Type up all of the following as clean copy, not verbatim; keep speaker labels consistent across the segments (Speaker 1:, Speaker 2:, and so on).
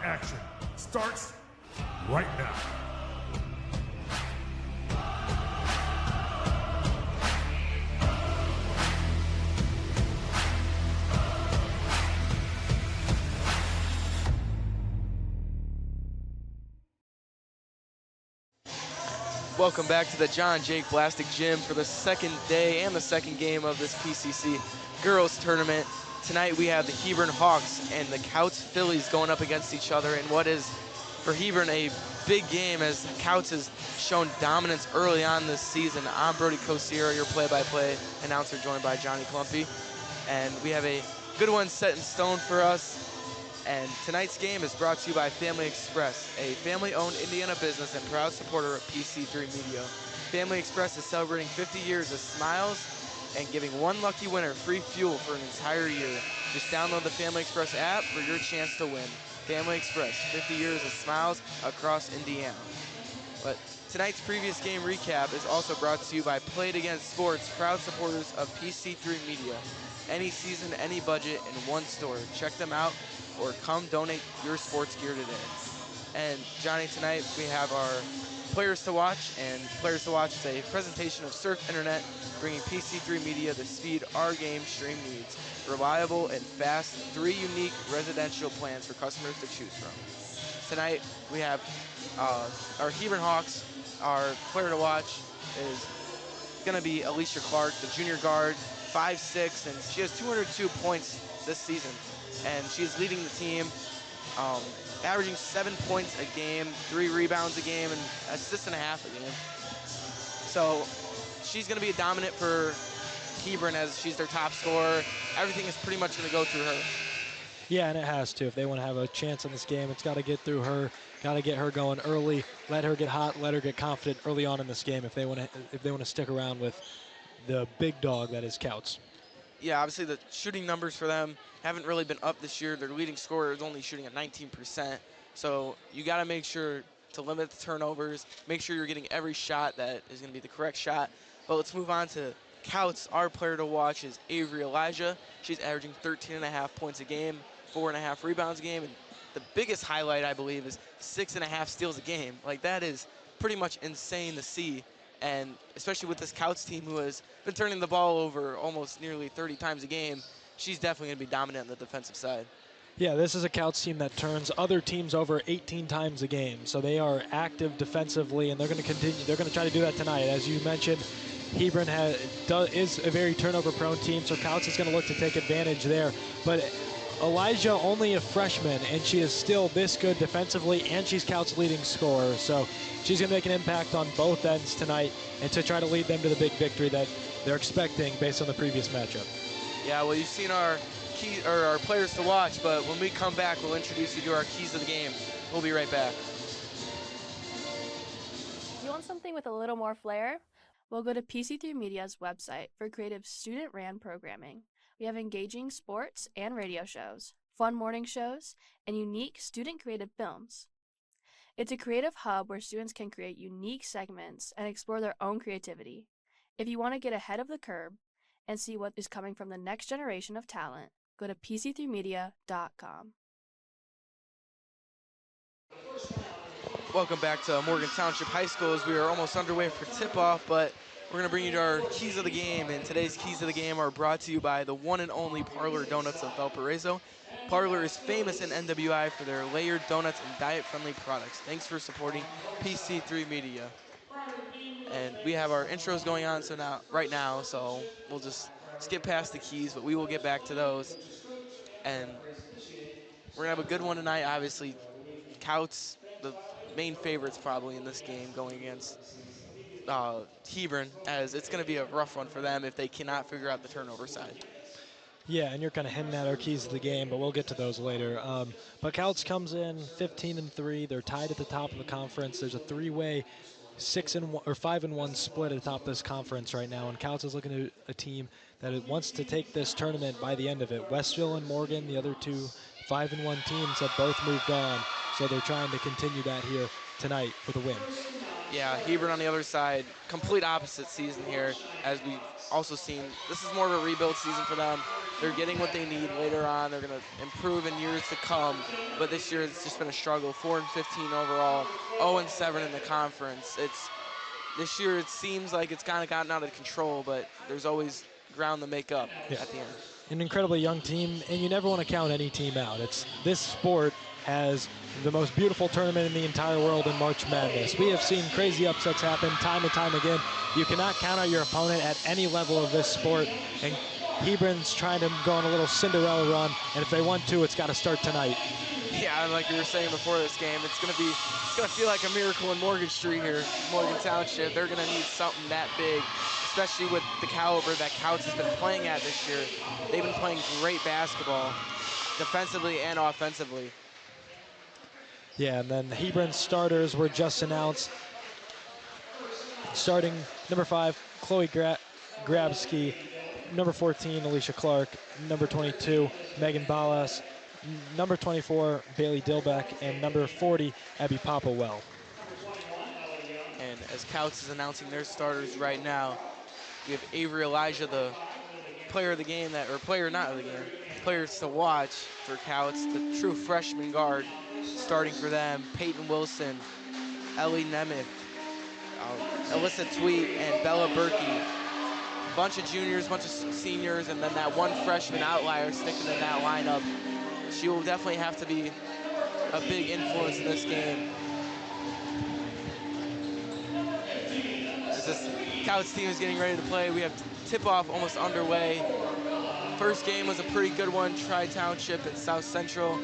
Speaker 1: action starts right now.
Speaker 2: Welcome back to the John Jake Blastic Gym for the second day and the second game of this PCC Girls Tournament. Tonight we have the Hebron Hawks and the Kouts Phillies going up against each other in what is, for Hebron, a big game as Kouts has shown dominance early on this season. I'm Brody Kosiera, your play-by-play announcer, joined by Johnny Clumpy. And we have a good one set in stone for us. And tonight's game is brought to you by Family Express, a family-owned Indiana business and proud supporter of PC3 Media. Family Express is celebrating 50 years of smiles and giving one lucky winner free fuel for an entire year. Just download the Family Express app for your chance to win. Family Express, 50 years of smiles across Indiana. But tonight's previous game recap is also brought to you by Play It Again Sports, proud supporters of PC3 Media. Any season, any budget in one store. Check them out or come donate your sports gear today. And Johnny, tonight we have our Players to Watch, and Players to Watch is a presentation of Surf Internet, bringing PC3 Media the speed our game stream needs. Reliable and fast, 3 unique residential plans for customers to choose from. Tonight we have our Hebron Hawks. Our player to watch is going to be Alicia Clark, the junior guard, 5'6", and she has 202 points this season. And she's leading the team, averaging 7 points a game, 3 rebounds a game, and assists and a half a game. So she's going to be dominant for Hebron as she's their top scorer. Everything is pretty much going to go through her.
Speaker 3: Yeah, and it has to. If they want to have a chance in this game, it's got to get through her. Got to get her going early. Let her get hot. Let her get confident early on in this game if they want to stick around with the big dog that is Kouts.
Speaker 2: Yeah, obviously the shooting numbers for them haven't really been up this year. Their leading scorer is only shooting at 19%. So you got to make sure to limit the turnovers. Make sure you're getting every shot that is going to be the correct shot. But let's move on to Kouts. Our player to watch is Avery Elijah. She's averaging 13.5 points a game, 4.5 rebounds a game, and the biggest highlight, I believe, is 6.5 steals a game. Like, that is pretty much insane to see. And especially with this Kouts team who has been turning the ball over almost nearly 30 times a game, she's definitely going to be dominant on the defensive side.
Speaker 3: Yeah, this is a Kouts team that turns other teams over 18 times a game. So they are active defensively, and they're going to continue. They're going to try to do that tonight. As you mentioned, Hebron is a very turnover-prone team, so Kouts is going to look to take advantage there. But Elijah, only a freshman, and she is still this good defensively, and she's Kouts' leading scorer. So she's going to make an impact on both ends tonight and to try to lead them to the big victory that they're expecting based on the previous matchup.
Speaker 2: Yeah, well, you've seen our players to watch, but when we come back, we'll introduce you to our keys of the game. We'll be right back.
Speaker 4: You want something with a little more flair? Well, go to PC3 Media's website for creative student-ran programming. We have engaging sports and radio shows, fun morning shows, and unique student-created films. It's a creative hub where students can create unique segments and explore their own creativity. If you want to get ahead of the curve and see what is coming from the next generation of talent, go to pc3media.com.
Speaker 2: Welcome back to Morgan Township High School as we are almost underway for tip-off, but we're going to bring you to our keys of the game, and today's keys of the game are brought to you by the one and only Parlor Donuts of Valparaiso. Parlor is famous in NWI for their layered donuts and diet-friendly products. Thanks for supporting PC3 Media. And we have our intros going on right now, so we'll just skip past the keys, but we will get back to those. And we're going to have a good one tonight, obviously. Kouts, the main favorites probably in this game, going against Hebron, as it's going to be a rough one for them if they cannot figure out the turnover side.
Speaker 3: Yeah, and you're kind of hinting at our keys to the game, but we'll get to those later. But Kouts comes in 15-3. They're tied at the top of the conference. There's a three-way 5-1 split at the top of this conference right now, and Kouts is looking at a team that wants to take this tournament by the end of it. Westville and Morgan, the other two 5-1 teams, have both moved on, so they're trying to continue that here tonight with a win.
Speaker 2: Yeah, Hebron on the other side, complete opposite season here, as we've also seen. This is more of a rebuild season for them. They're getting what they need later on. They're going to improve in years to come. But this year it's just been a struggle. 4-15 overall, 0-7 in the conference. This year it seems like it's kind of gotten out of control, but there's always ground to make up at the end.
Speaker 3: An incredibly young team, and you never want to count any team out. This sport has the most beautiful tournament in the entire world in March Madness. We have seen crazy upsets happen time and time again. You cannot count out your opponent at any level of this sport, and Hebron's trying to go on a little Cinderella run, and if they want to, it's got to start tonight.
Speaker 2: Yeah, like you were saying before this game, it's gonna feel like a miracle in Morgan Street here, Morgan Township. They're gonna need something that big, especially with the caliber that Kouts has been playing at this year. They've been playing great basketball, defensively and offensively.
Speaker 3: Yeah, and then Hebron's starters were just announced. Starting number 5, Chloe Grabsky, number 14, Alicia Clark, number 22, Megan Ballas, number 24, Bailey Dilbeck, and number 40, Abby Popplewell.
Speaker 2: And as Kouts is announcing their starters right now, we have Avery Elijah, the player of the game, players to watch for Kouts, the true freshman guard, starting for them. Peyton Wilson, Ellie Nemeth, Alyssa Tweet, and Bella Berkey. Bunch of juniors, bunch of seniors, and then that one freshman outlier sticking in that lineup. She will definitely have to be a big influence in this game. As this Kouts team is getting ready to play, we have tip-off almost underway. First game was a pretty good one, Tri-Township and South Central.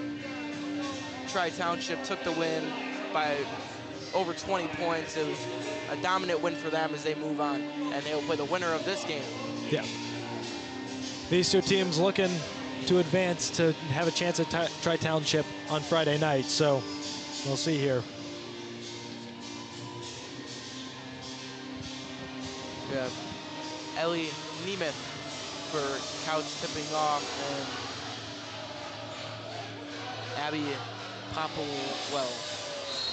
Speaker 2: Tri-Township took the win by over 20 points. It was a dominant win for them as they move on, and they'll play the winner of this game.
Speaker 3: Yeah. These two teams looking to advance to have a chance at Tri-Township on Friday night, so we'll see here.
Speaker 2: We have Ellie Nemeth for Kouts tipping off, and Abby Popplewell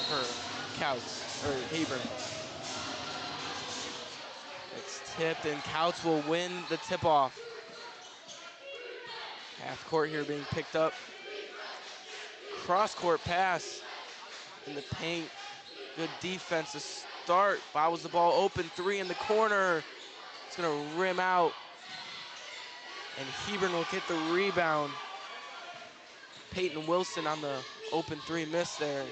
Speaker 2: for Kouts, or Hebron. It's tipped, and Kouts will win the tip-off. Half court here being picked up. Cross-court pass in the paint. Good defense to start. Bobbles the ball open, 3 in the corner. It's gonna rim out. And Hebron will get the rebound. Peyton Wilson on the open 3 miss there.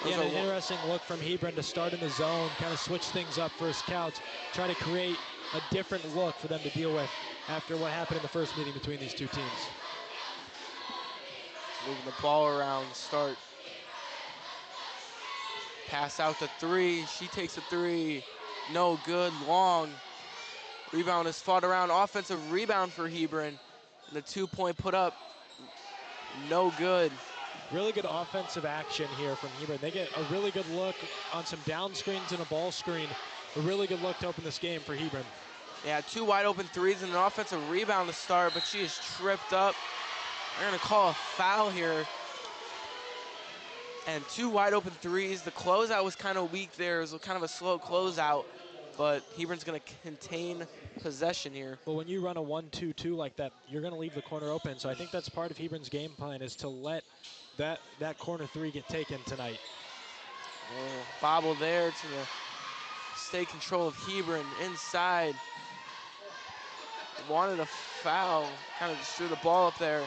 Speaker 3: Yeah, an interesting look from Hebron to start in the zone, kind of switch things up for his Kouts, try to create a different look for them to deal with after what happened in the first meeting between these two teams.
Speaker 2: Moving the ball around, start. Pass out to 3, she takes a 3, no good, long. Rebound is fought around, offensive rebound for Hebron. The 2-point put up, no good.
Speaker 3: Really good offensive action here from Hebron. They get a really good look on some down screens and a ball screen. A really good look to open this game for Hebron.
Speaker 2: Yeah, 2 wide open 3s and an offensive rebound to start, but she is tripped up. They're gonna call a foul here. And 2 wide open 3s. The closeout was kind of weak there. It was kind of a slow closeout, but Hebron's gonna contain possession here.
Speaker 3: Well, when you run a 1-2-2 like that, you're gonna leave the corner open. So I think that's part of Hebron's game plan, is to let that corner 3 get taken tonight.
Speaker 2: Bobble there to the stay control of Hebron inside. Wanted a foul, kind of just threw the ball up there.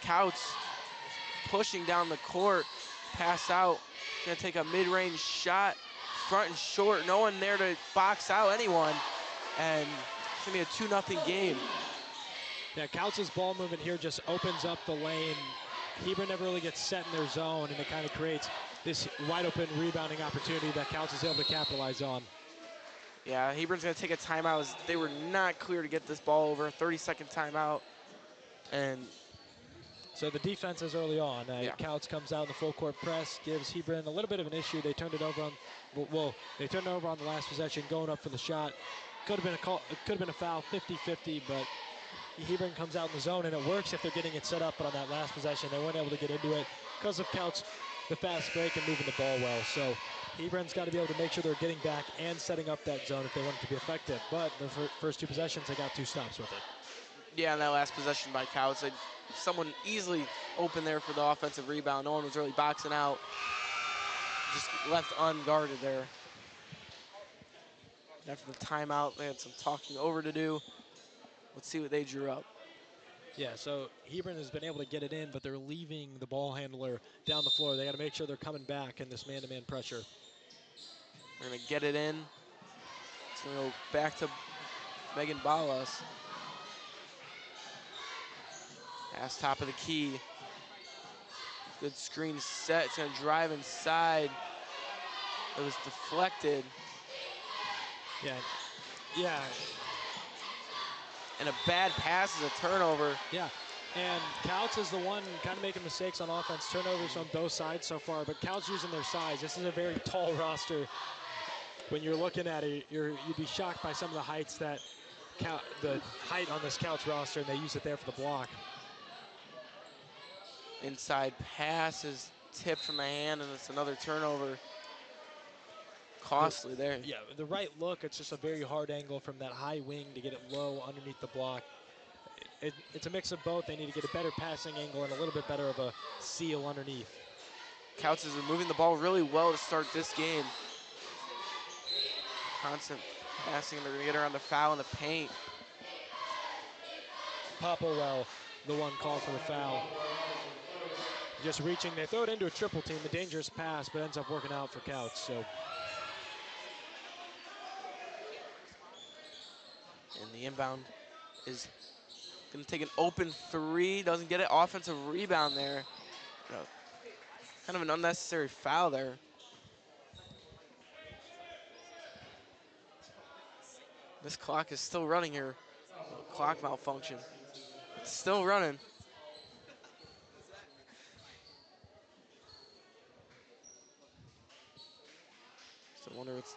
Speaker 2: Kouts pushing down the court, pass out. Gonna take a mid-range shot, front and short. No one there to box out anyone, and it's gonna be a 2-0 game.
Speaker 3: Yeah, Kouts' ball movement here just opens up the lane. Hebron never really gets set in their zone, and it kind of creates this wide open rebounding opportunity that Kouts is able to capitalize on.
Speaker 2: Yeah, Hebron's gonna take a timeout as they were not clear to get this ball over. 30-second timeout, and
Speaker 3: so the defense is early on.
Speaker 2: Yeah.
Speaker 3: Kouts comes out in the full court press, gives Hebron a little bit of an issue. They turned it over on, they turned it over on the last possession, going up for the shot. Could have been a call, it could have been a foul, 50-50, but Hebron comes out in the zone, and it works if they're getting it set up. But on that last possession, they weren't able to get into it because of Kouts, the fast break and moving the ball well. So Hebron's got to be able to make sure they're getting back and setting up that zone if they want it to be effective. But the first 2 possessions, they got 2 stops with it.
Speaker 2: Yeah, on that last possession by Kouts, someone easily open there for the offensive rebound. No one was really boxing out. Just left unguarded there. After the timeout, they had some talking over to do. Let's see what they drew up.
Speaker 3: Yeah, so Hebron has been able to get it in, but they're leaving the ball handler down the floor. They got to make sure they're coming back in this man-to-man pressure.
Speaker 2: They're going to get it in. It's going to go back to Megan Balas. Pass top of the key. Good screen set. It's going to drive inside. It was deflected.
Speaker 3: Yeah.
Speaker 2: And a bad pass is a turnover.
Speaker 3: Yeah, and Kouts is the one kind of making mistakes on offense. Turnovers on both sides so far, but Kouts using their size. This is a very tall roster. When you're looking at it, you'd be shocked by some of the heights that the height on this Kouts roster, and they use it there for the block.
Speaker 2: Inside pass is tipped from the hand, and it's another turnover. Costly there.
Speaker 3: Yeah, the right look, it's just a very hard angle from that high wing to get it low underneath the block. It's a mix of both. They need to get a better passing angle and a little bit better of a seal underneath.
Speaker 2: Kouts is moving the ball really well to start this game. Constant passing, and they're going to get around the foul in the paint.
Speaker 3: Popplewell, the one called for the foul. Just reaching, they throw it into a triple team, a dangerous pass, but ends up working out for Kouts. So.
Speaker 2: And the inbound is going to take an open three. Doesn't get it. Offensive rebound there. Kind of an unnecessary foul there. This clock is still running here. Clock malfunction. It's still running. So I wonder what's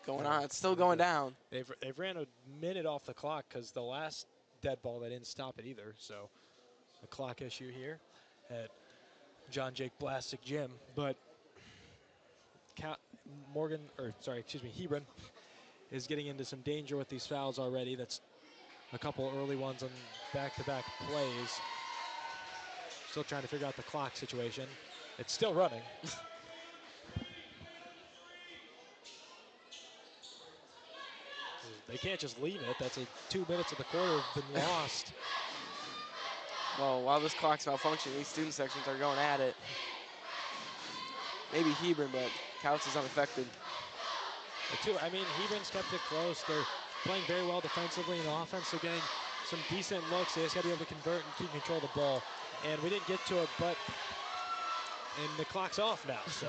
Speaker 2: going on. It's still going down.
Speaker 3: They've ran a minute off the clock because the last dead ball, they didn't stop it either. So a clock issue here at John Jake Blastic Gym. But Hebron is getting into some danger with these fouls already. That's a couple early ones on back-to-back plays. Still trying to figure out the clock situation. It's still running. They can't just leave it. That's 2 minutes of the quarter have been lost.
Speaker 2: Well, while this clock's malfunctioning, these student sections are going at it. Maybe Hebron, but Kouts is unaffected.
Speaker 3: Hebron's kept it close. They're playing very well defensively and offense. They're getting some decent looks. They just got to be able to convert and keep control of the ball. And we didn't get to it, and the clock's off now. So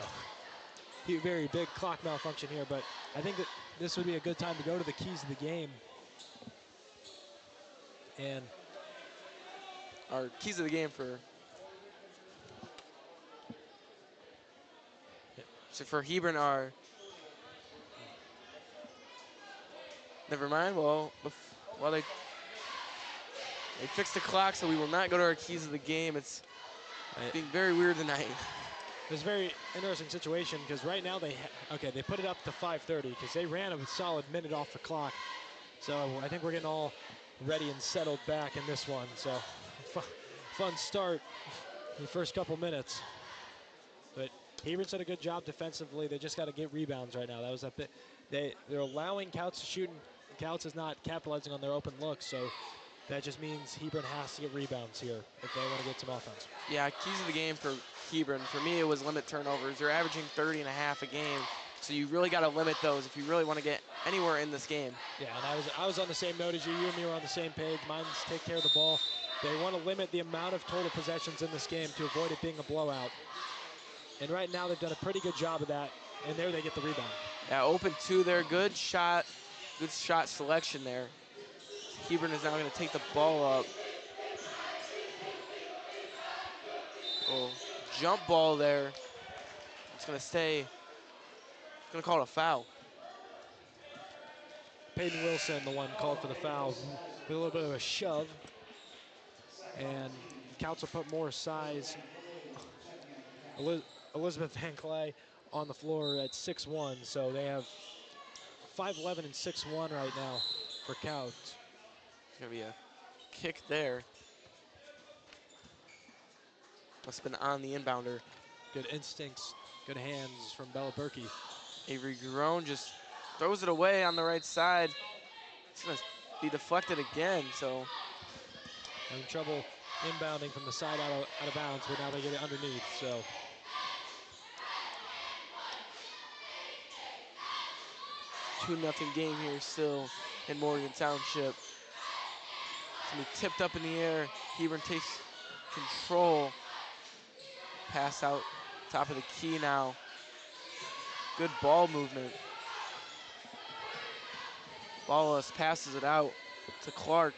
Speaker 3: very big clock malfunction here, but I think that this would be a good time to go to the keys of the game. And
Speaker 2: our keys of the game for Hebron are, never mind. Well, they fixed the clock, so we will not go to our keys of the game. It's being very weird tonight.
Speaker 3: It's a very interesting situation because right now they put it up to 5:30 because they ran a solid minute off the clock. So I think we're getting all ready and settled back in this one. So fun start in the first couple minutes. But Hebron's did a good job defensively. They just got to get rebounds right now. That was a bit. They're allowing Kouts to shoot, and Kouts is not capitalizing on their open looks. So that just means Hebron has to get rebounds here if they want to get some offense.
Speaker 2: Yeah, keys of the game for Hebron. For me, it was limit turnovers. They're averaging 30.5 a game. So you really got to limit those if you really want to get anywhere in this game.
Speaker 3: Yeah, and I was on the same note as you. You and me were on the same page. Mine's take care of the ball. They want to limit the amount of total possessions in this game to avoid it being a blowout. And right now they've done a pretty good job of that. And there they get the rebound.
Speaker 2: Yeah, open two there. Good shot selection there. Hebron is now going to take the ball up. Oh, jump ball there. It's going to stay. Going to call it a foul.
Speaker 3: Peyton Wilson, the one called for the foul, with a little bit of a shove. And Kouts will put more size. Elizabeth Van Clay on the floor at 6'1", so they have 5'11" and 6'1" right now for Kouts.
Speaker 2: It's going to be a kick there. Must have been on the inbounder.
Speaker 3: Good instincts, good hands from Bella Berkey.
Speaker 2: Avery Garone just throws it away on the right side. It's going to be deflected again, so.
Speaker 3: Having trouble inbounding from the side out of bounds, but now they get it underneath, so.
Speaker 2: 2-0 game here still in Morgan Township. It's going to be tipped up in the air. Hebron takes control. Pass out top of the key now. Good ball movement. Ballas passes it out to Clark.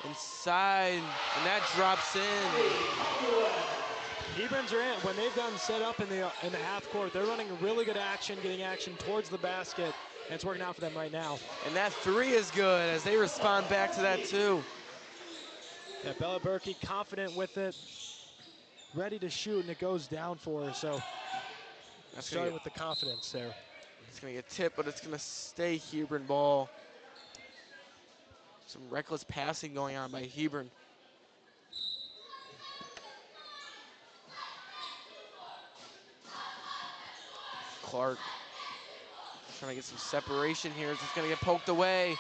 Speaker 2: Inside, and that drops in.
Speaker 3: Hebrons are in. When they've done set up in the half court, they're running really good action, getting action towards the basket, and it's working out for them right now.
Speaker 2: And that three is good as they respond back to that too.
Speaker 3: Yeah, Bella Berkey confident with it, ready to shoot, and it goes down for her. So starting with the confidence there.
Speaker 2: It's gonna get tipped, but it's gonna stay Hebron ball. Some reckless passing going on by Hebron. Clark trying to get some separation here. It's just gonna get poked away.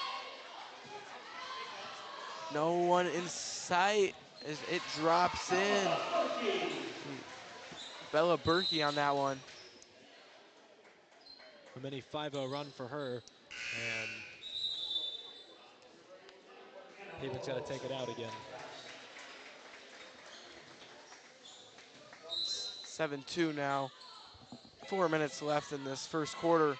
Speaker 2: No one in sight as it drops in. Bella Berkey on that one.
Speaker 3: A mini 5-0 run for her, and Hebron's got to take it out again.
Speaker 2: 7-2 now. 4 minutes left in this first quarter.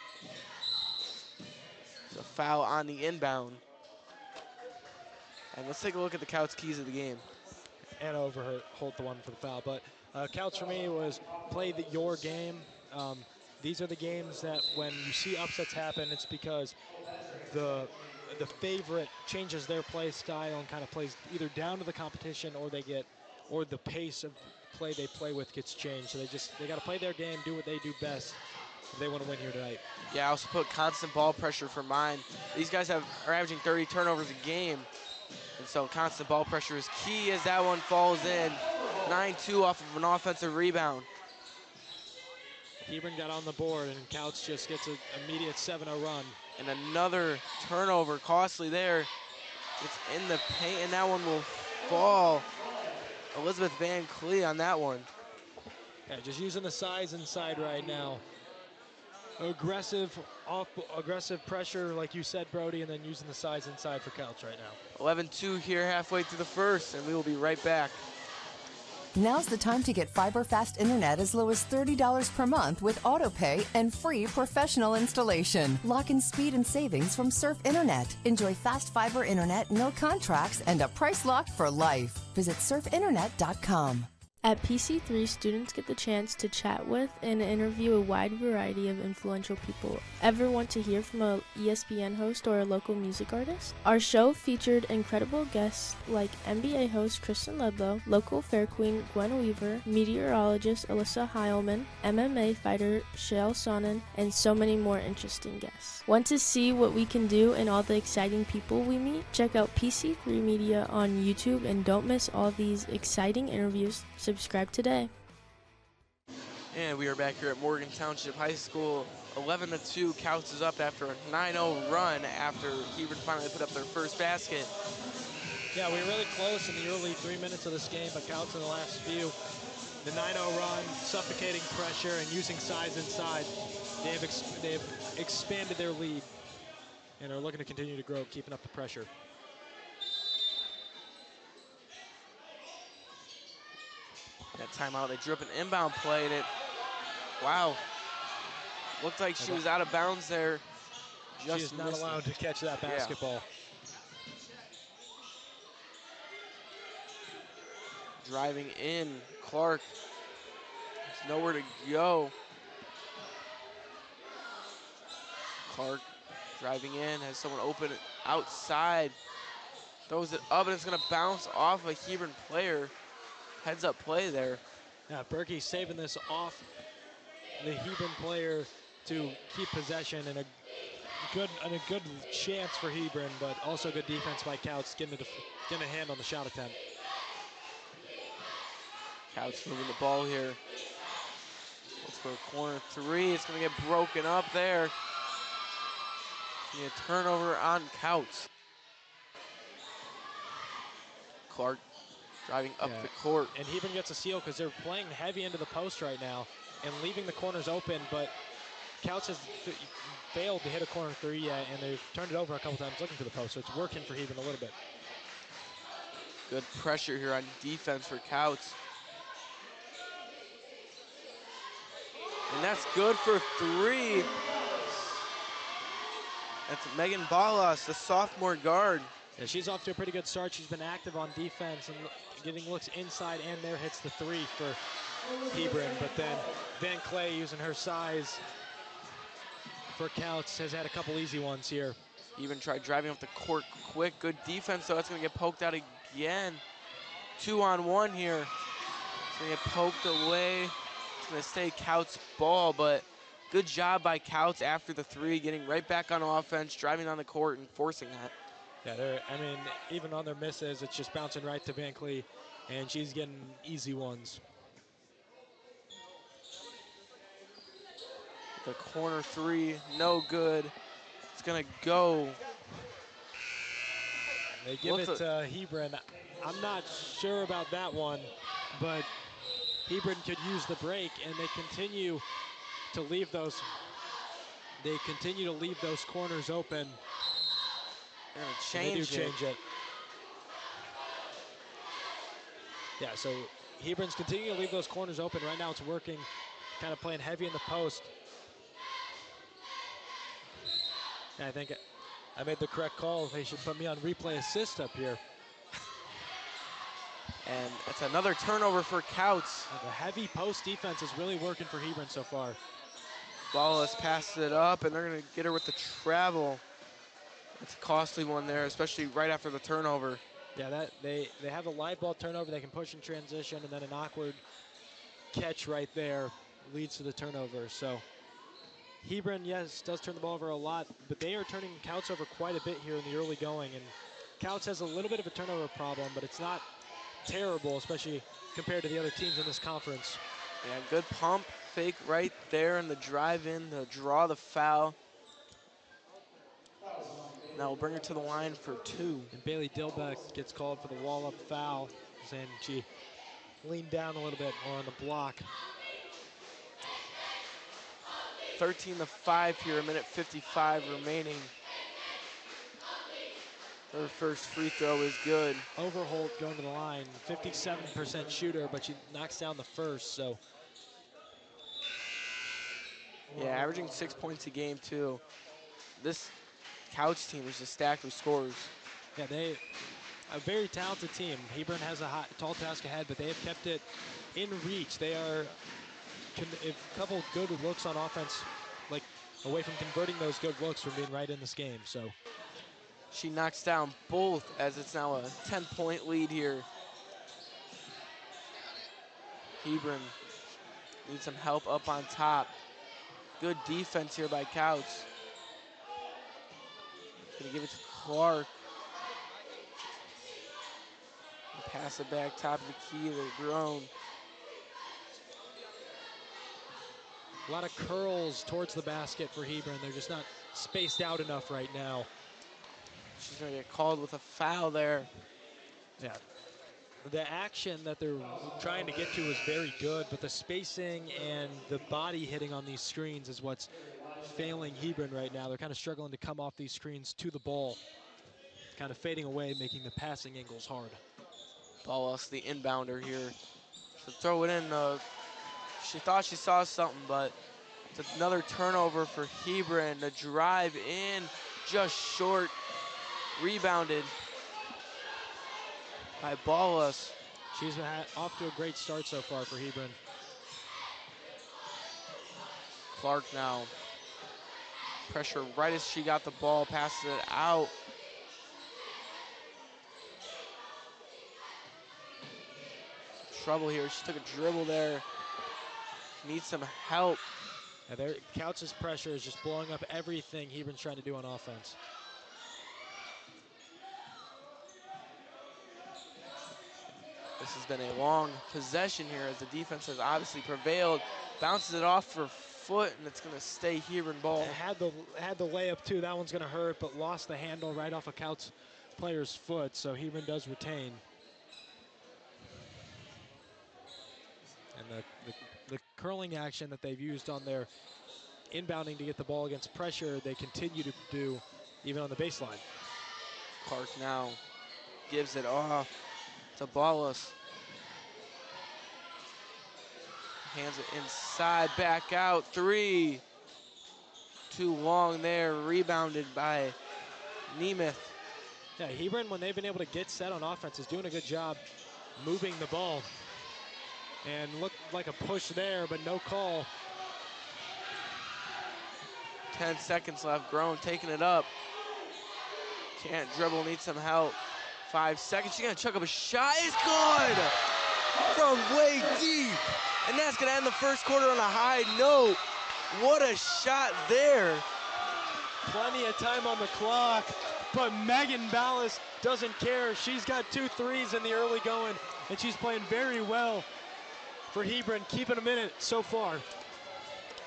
Speaker 2: There's a foul on the inbound. And let's take a look at the Kouts keys of the game.
Speaker 3: And Overholt the one for the foul. But Kouts for me was play your game. These are the games that when you see upsets happen, it's because the favorite changes their play style and kind of plays either down to the competition, or the pace of play they play with gets changed. So they got to play their game, do what they do best if they want to win here tonight.
Speaker 2: Yeah, I also put constant ball pressure for mine. These guys are averaging 30 turnovers a game. And so constant ball pressure is key as that one falls in. 9-2 off of an offensive rebound.
Speaker 3: Hebron got on the board, and Kouts just gets an immediate 7-0 run.
Speaker 2: And another turnover, costly there. It's in the paint, and that one will fall. Elizabeth Van Clee on that one.
Speaker 3: Yeah, just using the size inside right now. Aggressive pressure, like you said, Brody, and then using the size inside for Kouts right now.
Speaker 2: 11-2 here halfway through the first, and we will be right back.
Speaker 5: Now's the time to get fiber fast internet as low as $30 per month with autopay and free professional installation. Lock in speed and savings from Surf Internet. Enjoy fast fiber internet, no contracts, and a price locked for life. Visit surfinternet.com.
Speaker 6: At PC3, students get the chance to chat with and interview a wide variety of influential people. Ever want to hear from a ESPN host or a local music artist? Our show featured incredible guests like NBA host Kristen Ledlow, local fair queen Gwen Weaver, meteorologist Alyssa Heilman, MMA fighter Shale Sonnen, and so many more interesting guests. Want to see what we can do and all the exciting people we meet? Check out PC3 Media on YouTube and don't miss all these exciting interviews. Subscribe today.
Speaker 2: And we are back here at Morgan Township High School. 11-2, Kouts is up after a 9-0 run after Hebron finally put up their first basket.
Speaker 3: Yeah, we were really close in the early 3 minutes of this game, but Kouts in the last few. The 9-0 run, suffocating pressure, and using size inside. They've expanded their lead and are looking to continue to grow, keeping up the pressure.
Speaker 2: That timeout, they drew up an inbound play, and wow, looked like she was out of bounds there.
Speaker 3: She is not allowed to catch that basketball.
Speaker 2: Yeah. Driving in, Clark. There's nowhere to go. Clark driving in, has someone open outside. Throws it up, and it's going to bounce off a Hebron player. Heads up play there.
Speaker 3: Yeah, Berkey saving this off the Hebron player to keep possession, and a good chance for Hebron, but also good defense by Kouts, getting a hand on the shot attempt.
Speaker 2: Kouts moving the ball here. Let's go corner three. It's going to get broken up there. A turnover on Kouts. Clark driving up the court.
Speaker 3: And Hebron gets a steal because they're playing heavy into the post right now and leaving the corners open, but Kouts has failed to hit a corner three yet, and they've turned it over a couple times looking for the post, so it's working for Hebron a little bit.
Speaker 2: Good pressure here on defense for Kouts. And that's good for three. That's Megan Ballas, the sophomore guard.
Speaker 3: Yeah, she's off to a pretty good start. She's been active on defense and getting looks inside and there, hits the three for Hebron, but then Van Clay, using her size for Kouts, has had a couple easy ones here.
Speaker 2: Even tried driving up the court quick. Good defense, though. That's going to get poked out again. 2-on-1 here. It's going to get poked away. It's going to stay Kouts' ball, but good job by Kouts after the three, getting right back on offense, driving on the court and forcing that.
Speaker 3: Yeah, I mean, even on their misses, it's just bouncing right to Van Clee, and she's getting easy ones.
Speaker 2: The corner three, no good. It's gonna go.
Speaker 3: They give it to Hebron. I'm not sure about that one, but Hebron could use the break, and they continue to leave those. They continue to leave those corners open.
Speaker 2: They're gonna change it.
Speaker 3: Yeah, so Hebron's continuing to leave those corners open. Right now it's working, kind of playing heavy in the post. And I think I made the correct call. They should put me on replay assist up here.
Speaker 2: And it's another turnover for Kouts.
Speaker 3: The heavy post defense is really working for Hebron so far.
Speaker 2: Ballas passes it up, and they're going to get her with the travel. It's a costly one there, especially right after the turnover.
Speaker 3: Yeah, they have a live ball turnover. They can push in transition, and then an awkward catch right there leads to the turnover. So Hebron, yes, does turn the ball over a lot, but they are turning Kouts over quite a bit here in the early going. And Kouts has a little bit of a turnover problem, but it's not terrible, especially compared to the other teams in this conference.
Speaker 2: Yeah, good pump fake right there, and the drive in to draw the foul. Now we'll bring her to the line for two.
Speaker 3: And Bailey Dilbeck gets called for the wall-up foul, and she leaned down a little bit on the block.
Speaker 2: 13-5 here, a minute 55 remaining. Her first free throw is good.
Speaker 3: Overholt going to the line, 57% shooter, but she knocks down the first, so.
Speaker 2: Yeah, averaging 6 points a game too. This Kouts team is just stacked with scorers.
Speaker 3: Yeah, a very talented team. Hebron has a tall task ahead, but they have kept it in reach. They are a couple good looks on offense, like away from converting those good looks from being right in this game. So
Speaker 2: she knocks down both as it's now a 10-point lead here. Hebron needs some help up on top. Good defense here by Kouts. Gonna give it to Clark. Pass it back top of the key, they're grown.
Speaker 3: A lot of curls towards the basket for Hebron. They're just not spaced out enough right now.
Speaker 2: She's gonna get called with a foul there.
Speaker 3: Yeah. The action that they're trying to get to is very good, but the spacing and the body hitting on these screens is what's failing Hebron right now. They're kind of struggling to come off these screens to the ball. Kind of fading away, making the passing angles hard.
Speaker 2: Ballas, the inbounder here. She'll throw it in. She thought she saw something, but it's another turnover for Hebron. The drive in, just short. Rebounded by Ballas.
Speaker 3: She's off to a great start so far for Hebron.
Speaker 2: Clark now. Pressure right as she got the ball, passes it out. Trouble here, she took a dribble there. Needs some help.
Speaker 3: And Kouts' pressure is just blowing up everything Hebron's trying to do on offense.
Speaker 2: This has been a long possession here as the defense has obviously prevailed. Bounces it off for foot, and it's going to stay Hebron ball.
Speaker 3: It had the layup too. That one's going to hurt, but lost the handle right off a Kouts player's foot, so Hebron does retain. And the curling action that they've used on their inbounding to get the ball against pressure, they continue to do even on the baseline.
Speaker 2: Clark now gives it off to Ballas. Hands it inside, back out, three. Too long there, rebounded by Nemeth.
Speaker 3: Yeah, Hebron, when they've been able to get set on offense, is doing a good job moving the ball. And looked like a push there, but no call.
Speaker 2: 10 seconds left, Grown taking it up. Can't dribble, needs some help. 5 seconds, she's gonna chuck up a shot, it's good! From way deep. And that's gonna end the first quarter on a high note. What a shot there.
Speaker 3: Plenty of time on the clock, but Megan Ballas doesn't care. She's got 2 threes in the early going, and she's playing very well for Hebron, keeping them in it so far.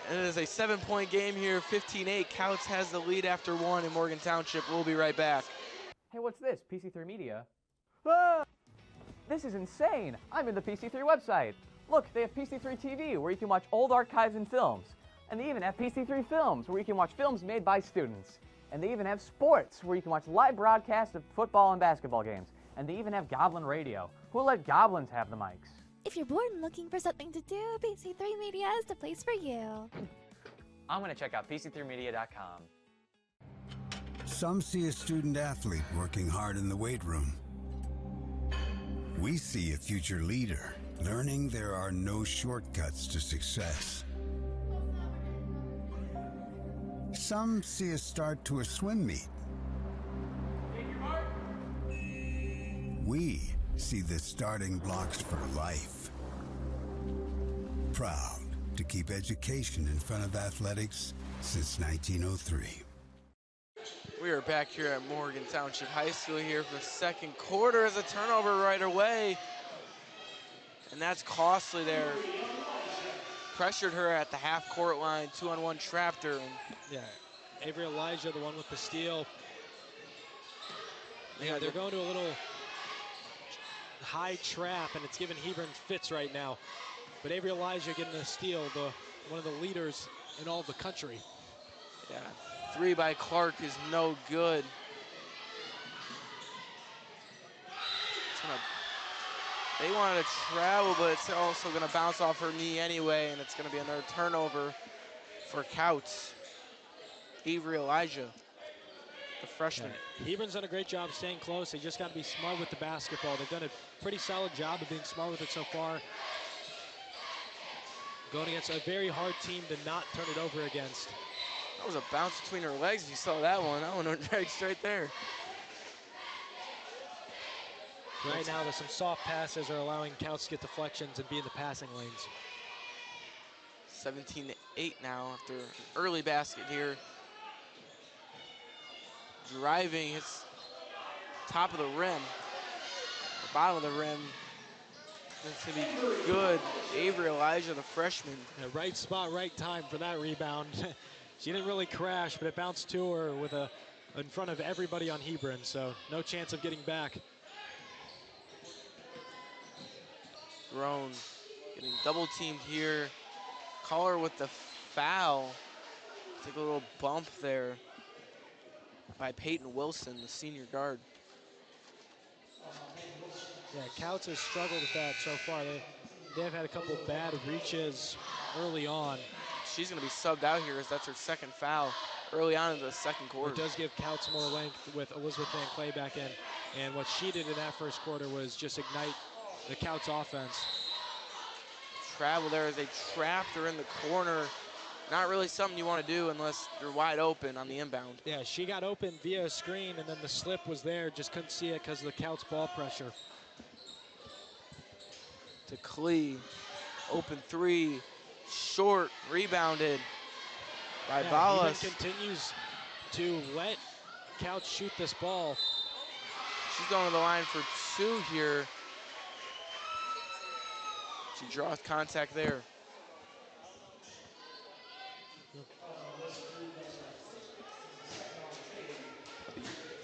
Speaker 2: And it is a 7-point game here, 15-8. Kouts has the lead after 1 in Morgan Township. We'll be right back.
Speaker 7: Hey, what's this? PC3 Media? Ah! This is insane! I'm in the PC3 website. Look, they have PC3 TV, where you can watch old archives and films. And they even have PC3 Films, where you can watch films made by students. And they even have sports, where you can watch live broadcasts of football and basketball games. And they even have Goblin Radio. Who'll let goblins have the mics?
Speaker 8: If you're bored and looking for something to do, PC3 Media is the place for you.
Speaker 7: I'm going to check out PC3Media.com.
Speaker 9: Some see a student athlete working hard in the weight room. We see a future leader learning there are no shortcuts to success. Some see a start to a swim meet. We see the starting blocks for life. Proud to keep education in front of athletics since 1903.
Speaker 2: We are back here at Morgan Township High School here for the second quarter as a turnover right away. And that's costly there. Pressured her at the half-court line, 2-on-1 trapped her. And
Speaker 3: yeah, Avery Elijah, the one with the steal. Yeah, they're going to a little high trap, and it's giving Hebron fits right now. But Avery Elijah getting a steal, one of the leaders in all of the country.
Speaker 2: Yeah, 3 by Clark is no good. They wanted to travel, but it's also going to bounce off her knee anyway, and it's going to be another turnover for Kouts. Avery Elijah, the freshman.
Speaker 3: Yeah, Hebron's done a great job staying close. They just got to be smart with the basketball. They've done a pretty solid job of being smart with it so far. Going against a very hard team to not turn it over against.
Speaker 2: That was a bounce between her legs. If you saw that one went right straight there.
Speaker 3: Right now, there's some soft passes are allowing Kouts to get deflections and be in the passing lanes.
Speaker 2: 17-8 now after an early basket here. Driving, it's top of the rim, or bottom of the rim. It's gonna be good. Avery Elijah, the freshman.
Speaker 3: Yeah, right spot, right time for that rebound. She didn't really crash, but it bounced to her with in front of everybody on Hebron, so no chance of getting back.
Speaker 2: Grown, getting double teamed here. Collar with the foul. Take a little bump there by Peyton Wilson, the senior guard.
Speaker 3: Yeah, Kouts has struggled with that so far. They've had a couple bad reaches early on.
Speaker 2: She's going to be subbed out here as that's her second foul early on in the second quarter.
Speaker 3: It does give Kouts more length with Elizabeth Van Clay back in. And what she did in that first quarter was just ignite the Kouts offense.
Speaker 2: Travel there as they trapped her in the corner. Not really something you want to do unless you're wide open on the inbound.
Speaker 3: Yeah, she got open via a screen, and then the slip was there. Just couldn't see it because of the Kouts ball pressure.
Speaker 2: To Klee, open 3, short, rebounded by
Speaker 3: Hebron
Speaker 2: Ballas.
Speaker 3: continues to let Kouts shoot this ball.
Speaker 2: She's going to the line for 2 here. She draws contact there.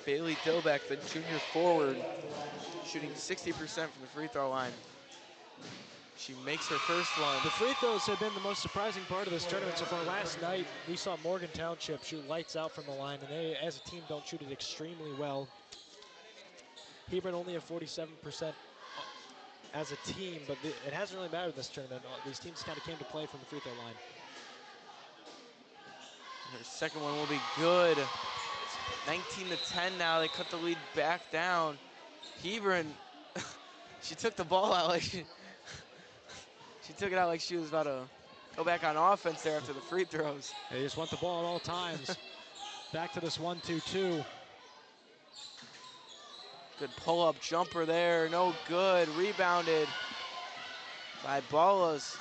Speaker 2: Bailey Dilbeck, the junior forward, shooting 60% from the free throw line. She makes her first one.
Speaker 3: The free throws have been the most surprising part of this tournament so far. Last night, we saw Morgan Township shoot lights out from the line, and they, as a team, don't shoot it extremely well. Hebron only have 47% as a team, but it hasn't really mattered this tournament. These teams kind of came to play from the free throw line.
Speaker 2: Her second one will be good. 19-10 now. They cut the lead back down. Hebron, she took the ball out like she took it out like she was about to go back on offense there after the free throws.
Speaker 3: They just want the ball at all times. Back to this 1-2-2.
Speaker 2: Good pull-up jumper there, no good. Rebounded by Ballas.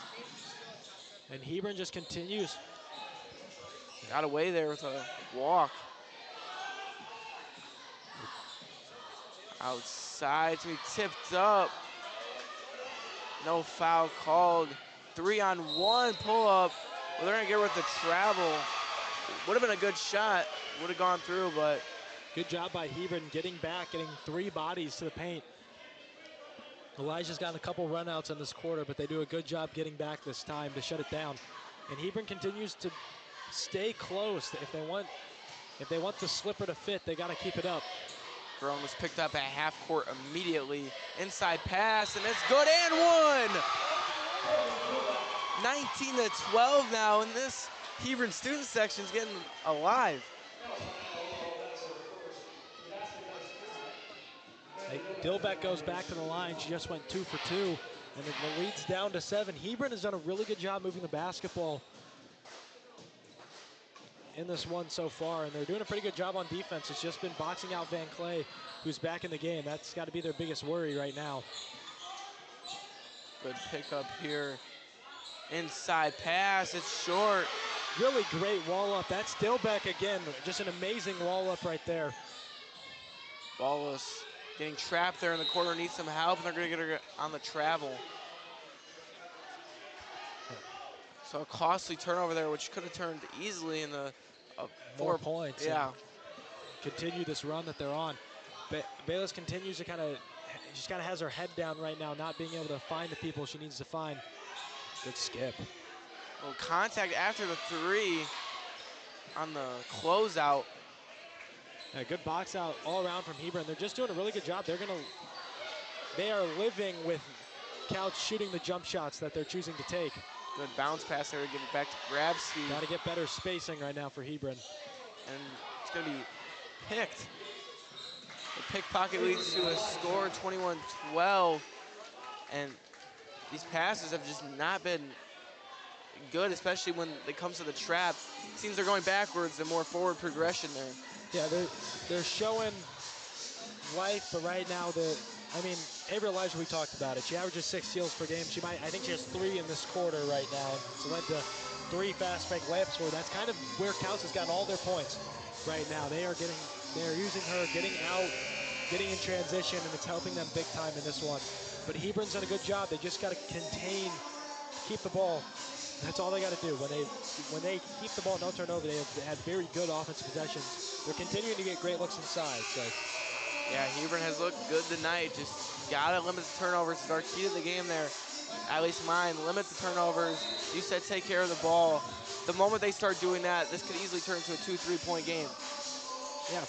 Speaker 3: And Hebron just continues.
Speaker 2: Got away there with a walk. Outside to be tipped up. No foul called. 3-on-1 pull-up. Well, they're gonna get her with the travel. Would have been a good shot. Would have gone through, but.
Speaker 3: Good job by Hebron getting back, getting 3 bodies to the paint. Elijah's gotten a couple runouts in this quarter, but they do a good job getting back this time to shut it down. And Hebron continues to stay close. If they want the slipper to fit, they got to keep it up.
Speaker 2: Hebron was picked up at half court immediately. Inside pass, and it's good and one! 19-12 now, and this Hebron student section is getting alive.
Speaker 3: Dilbeck goes back to the line. She just went 2 for 2, and the lead's down to 7. Hebron has done a really good job moving the basketball in this one so far, and they're doing a pretty good job on defense. It's just been boxing out Van Clay, who's back in the game. That's got to be their biggest worry right now.
Speaker 2: Good pickup here. Inside pass, it's short.
Speaker 3: Really great wall up. That's Dilbeck again. Just an amazing wall up right there.
Speaker 2: Ballas getting trapped there in the corner, needs some help, and they're gonna get her on the travel. So a costly turnover there, which could have turned easily in the 4
Speaker 3: points.
Speaker 2: Yeah.
Speaker 3: Continue this run that they're on. Bayless continues to she kind of has her head down right now, not being able to find the people she needs to find. Good skip.
Speaker 2: Well, contact after the 3 on the closeout.
Speaker 3: Yeah, good box out all around from Hebron. They're just doing a really good job. They are living with Kouts shooting the jump shots that they're choosing to take.
Speaker 2: Good bounce pass there to give it back to Grabski.
Speaker 3: Got to get better spacing right now for Hebron.
Speaker 2: And it's going to be picked. The pickpocket leads to a score, 21-12. And these passes have just not been good, especially when it comes to the trap. It seems they're going backwards and more forward progression there.
Speaker 3: Yeah, they're showing life, but right now, Avery Elijah, we talked about it. She averages 6 steals per game. I think she has 3 in this quarter right now. So led to 3 fast break layups for her. That's kind of where Kouts has gotten all their points right now. They're using her, getting out, getting in transition, and it's helping them big time in this one. But Hebron's done a good job. They just got to keep the ball. That's all they got to do. When they keep the ball, no turnover, they have had very good offensive possessions. They're continuing to get great looks inside. So.
Speaker 2: Yeah, Hebron has looked good tonight. Just gotta limit the turnovers. It's our key to the game there. At least mine, limit the turnovers. You said take care of the ball. The moment they start doing that, this could easily turn into a 2-3 point game.
Speaker 3: Yeah,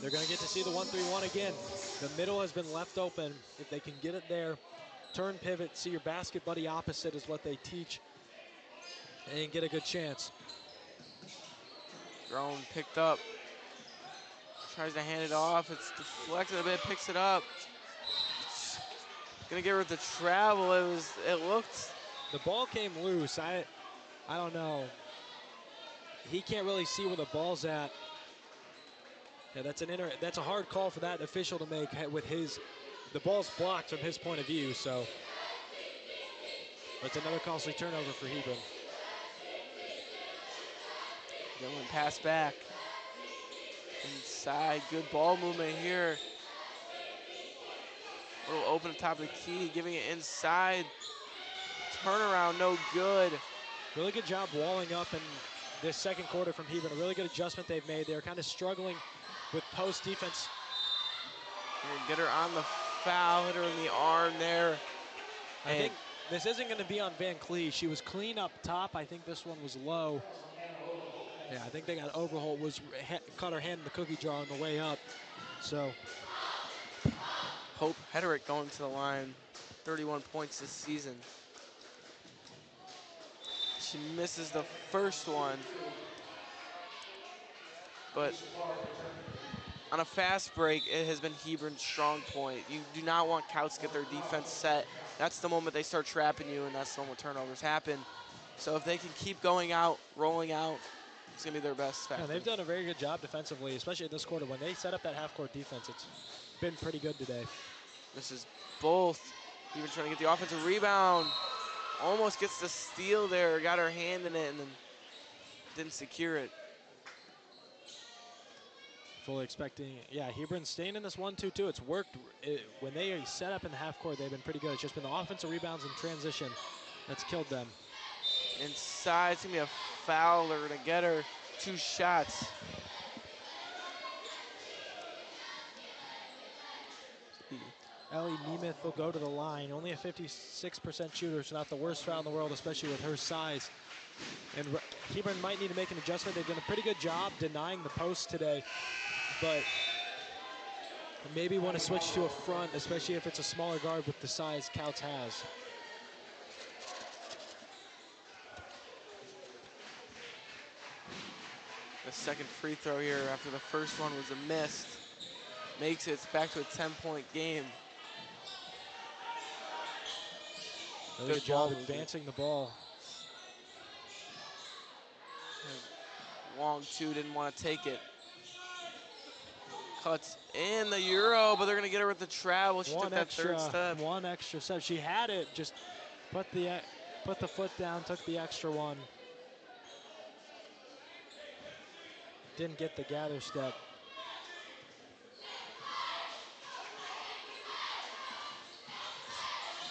Speaker 3: they're gonna get to see the 1-3-1 again. The middle has been left open. If they can get it there, turn, pivot, see your basket buddy opposite is what they teach, and get a good chance.
Speaker 2: Drone picked up. Tries to hand it off. It's deflected a bit, picks it up. Gonna get her with the travel. It looked.
Speaker 3: The ball came loose. I don't know. He can't really see where the ball's at. Yeah, that's a hard call for that official to make with the ball's blocked from his point of view, so. That's another costly turnover for Hebron.
Speaker 2: Dylan pass back. Inside, good ball movement here. A little open at top of the key, giving it inside. Turnaround, no good.
Speaker 3: Really good job walling up in this second quarter from Hebron. A really good adjustment they've made. They're kind of struggling with post defense.
Speaker 2: Get her on the foul, hit her in the arm there.
Speaker 3: I think this isn't going to be on Van Clee. She was clean up top. I think this one was low. Yeah, I think they got Overholt caught her hand in the cookie jar on the way up. So
Speaker 2: Hope Hederick going to the line, 31 points this season. She misses the first one, but on a fast break, it has been Hebron's strong point. You do not want Kouts to get their defense set. That's the moment they start trapping you, and that's the moment turnovers happen. So if they can keep going out, rolling out, it's going to be their best factor.
Speaker 3: Yeah, they've done a very good job defensively, especially in this quarter. When they set up that half-court defense, it's been pretty good today.
Speaker 2: This is both. Even trying to get the offensive rebound. Almost gets the steal there, got her hand in it, and then didn't secure it.
Speaker 3: Fully expecting, yeah, Hebron's staying in this 1-2-2. It's worked. When they set up in the half court, they've been pretty good. It's just been the offensive rebounds and transition that's killed them.
Speaker 2: Inside, it's gonna be a foul. They're gonna get her 2 shots.
Speaker 3: Ellie Nemeth will go to the line. Only a 56% shooter. It's not the worst foul in the world, especially with her size. And Hebron might need to make an adjustment. They've done a pretty good job denying the post today, but maybe want to switch to a front, especially if it's a smaller guard with the size Kouts has.
Speaker 2: The second free throw here after the first one was a miss. Makes it, it's back to a 10-point game.
Speaker 3: Really good job advancing the ball.
Speaker 2: Wong, too, didn't want to take it. Cuts in the Euro, but they're going to get her with the travel. She took that third step.
Speaker 3: One extra step. She had it, just put the foot down, took the extra one. Didn't get the gather step.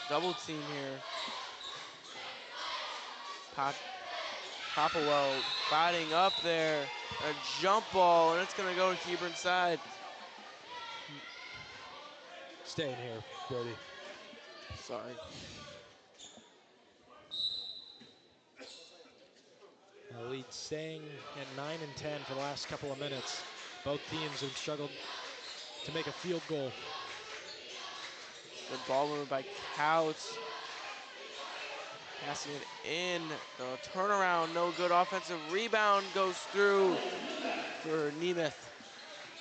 Speaker 2: Double team here. Popowell fighting up there. A jump ball, and it's going to go to Hebron's side.
Speaker 3: Staying here, Brody.
Speaker 2: Sorry.
Speaker 3: The lead staying at 9 and 10 for the last couple of minutes. Both teams have struggled to make a field goal.
Speaker 2: Good ball movement by Kouts. Passing it in. The turnaround, no good. Offensive rebound goes through for Nemeth.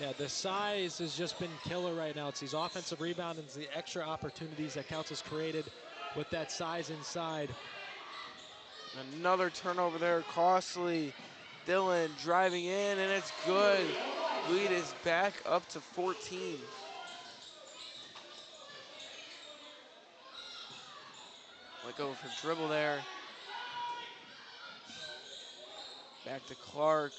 Speaker 3: Yeah, the size has just been killer right now. It's these offensive rebounds and the extra opportunities that Kouts has created with that size inside.
Speaker 2: Another turnover there, costly. Dylan driving in, and it's good. Lead is back up to 14. Let go for dribble there. Back to Clark.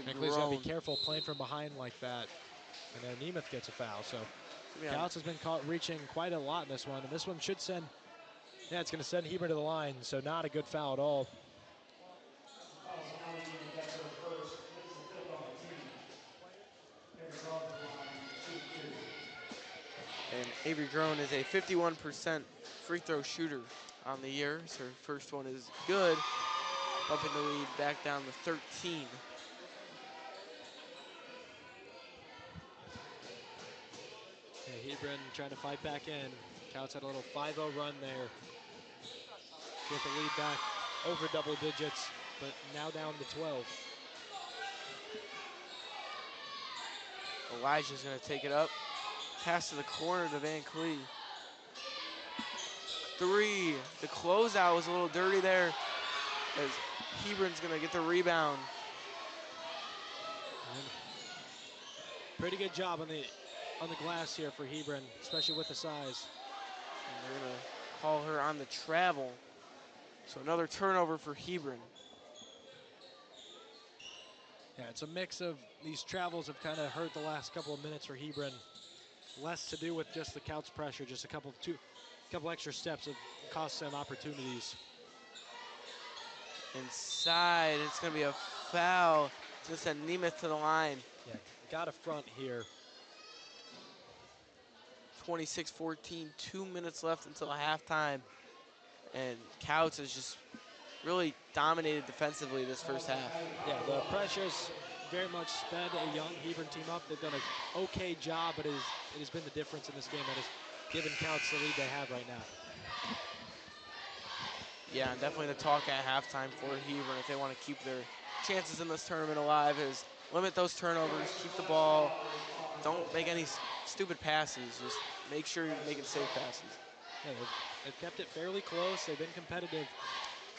Speaker 3: Nickley's got to be careful playing from behind like that. And then Nemeth gets a foul. So Kouts has been caught reaching quite a lot in this one. And this one should send, yeah, it's going to send Hebron to the line. So not a good foul at all.
Speaker 2: And Avery Drone is a 51% free throw shooter on the year. So her first one is good, bumping the lead back down to 13.
Speaker 3: Yeah, Hebron trying to fight back in. Kouts had a little 5-0 run there. Get the lead back over double digits, but now down to 12.
Speaker 2: Elijah's going to take it up. Pass to the corner to Van Clee. 3. The closeout was a little dirty there as Hebron's going to get the rebound.
Speaker 3: Pretty good job on the glass here for Hebron, especially with the size.
Speaker 2: And they're going to call her on the travel. So another turnover for Hebron.
Speaker 3: Yeah, it's a mix of these travels have kind of hurt the last couple of minutes for Hebron. Less to do with just the Kouts pressure, just a couple extra steps have cost them opportunities.
Speaker 2: Inside, it's going to be a foul. Just send Nemeth to the line.
Speaker 3: Yeah, got a front here.
Speaker 2: 26-14, 2 minutes left until halftime. And Kouts has just really dominated defensively this first half.
Speaker 3: Yeah, the pressure's very much sped a young Hebron team up. They've done an okay job, but it has been the difference in this game that has given Kouts the lead they have right now.
Speaker 2: Yeah, and definitely the talk at halftime for Hebron if they want to keep their chances in this tournament alive is limit those turnovers, keep the ball, don't make any stupid passes, just make sure you're making safe passes.
Speaker 3: Yeah, they've kept it fairly close. They've been competitive.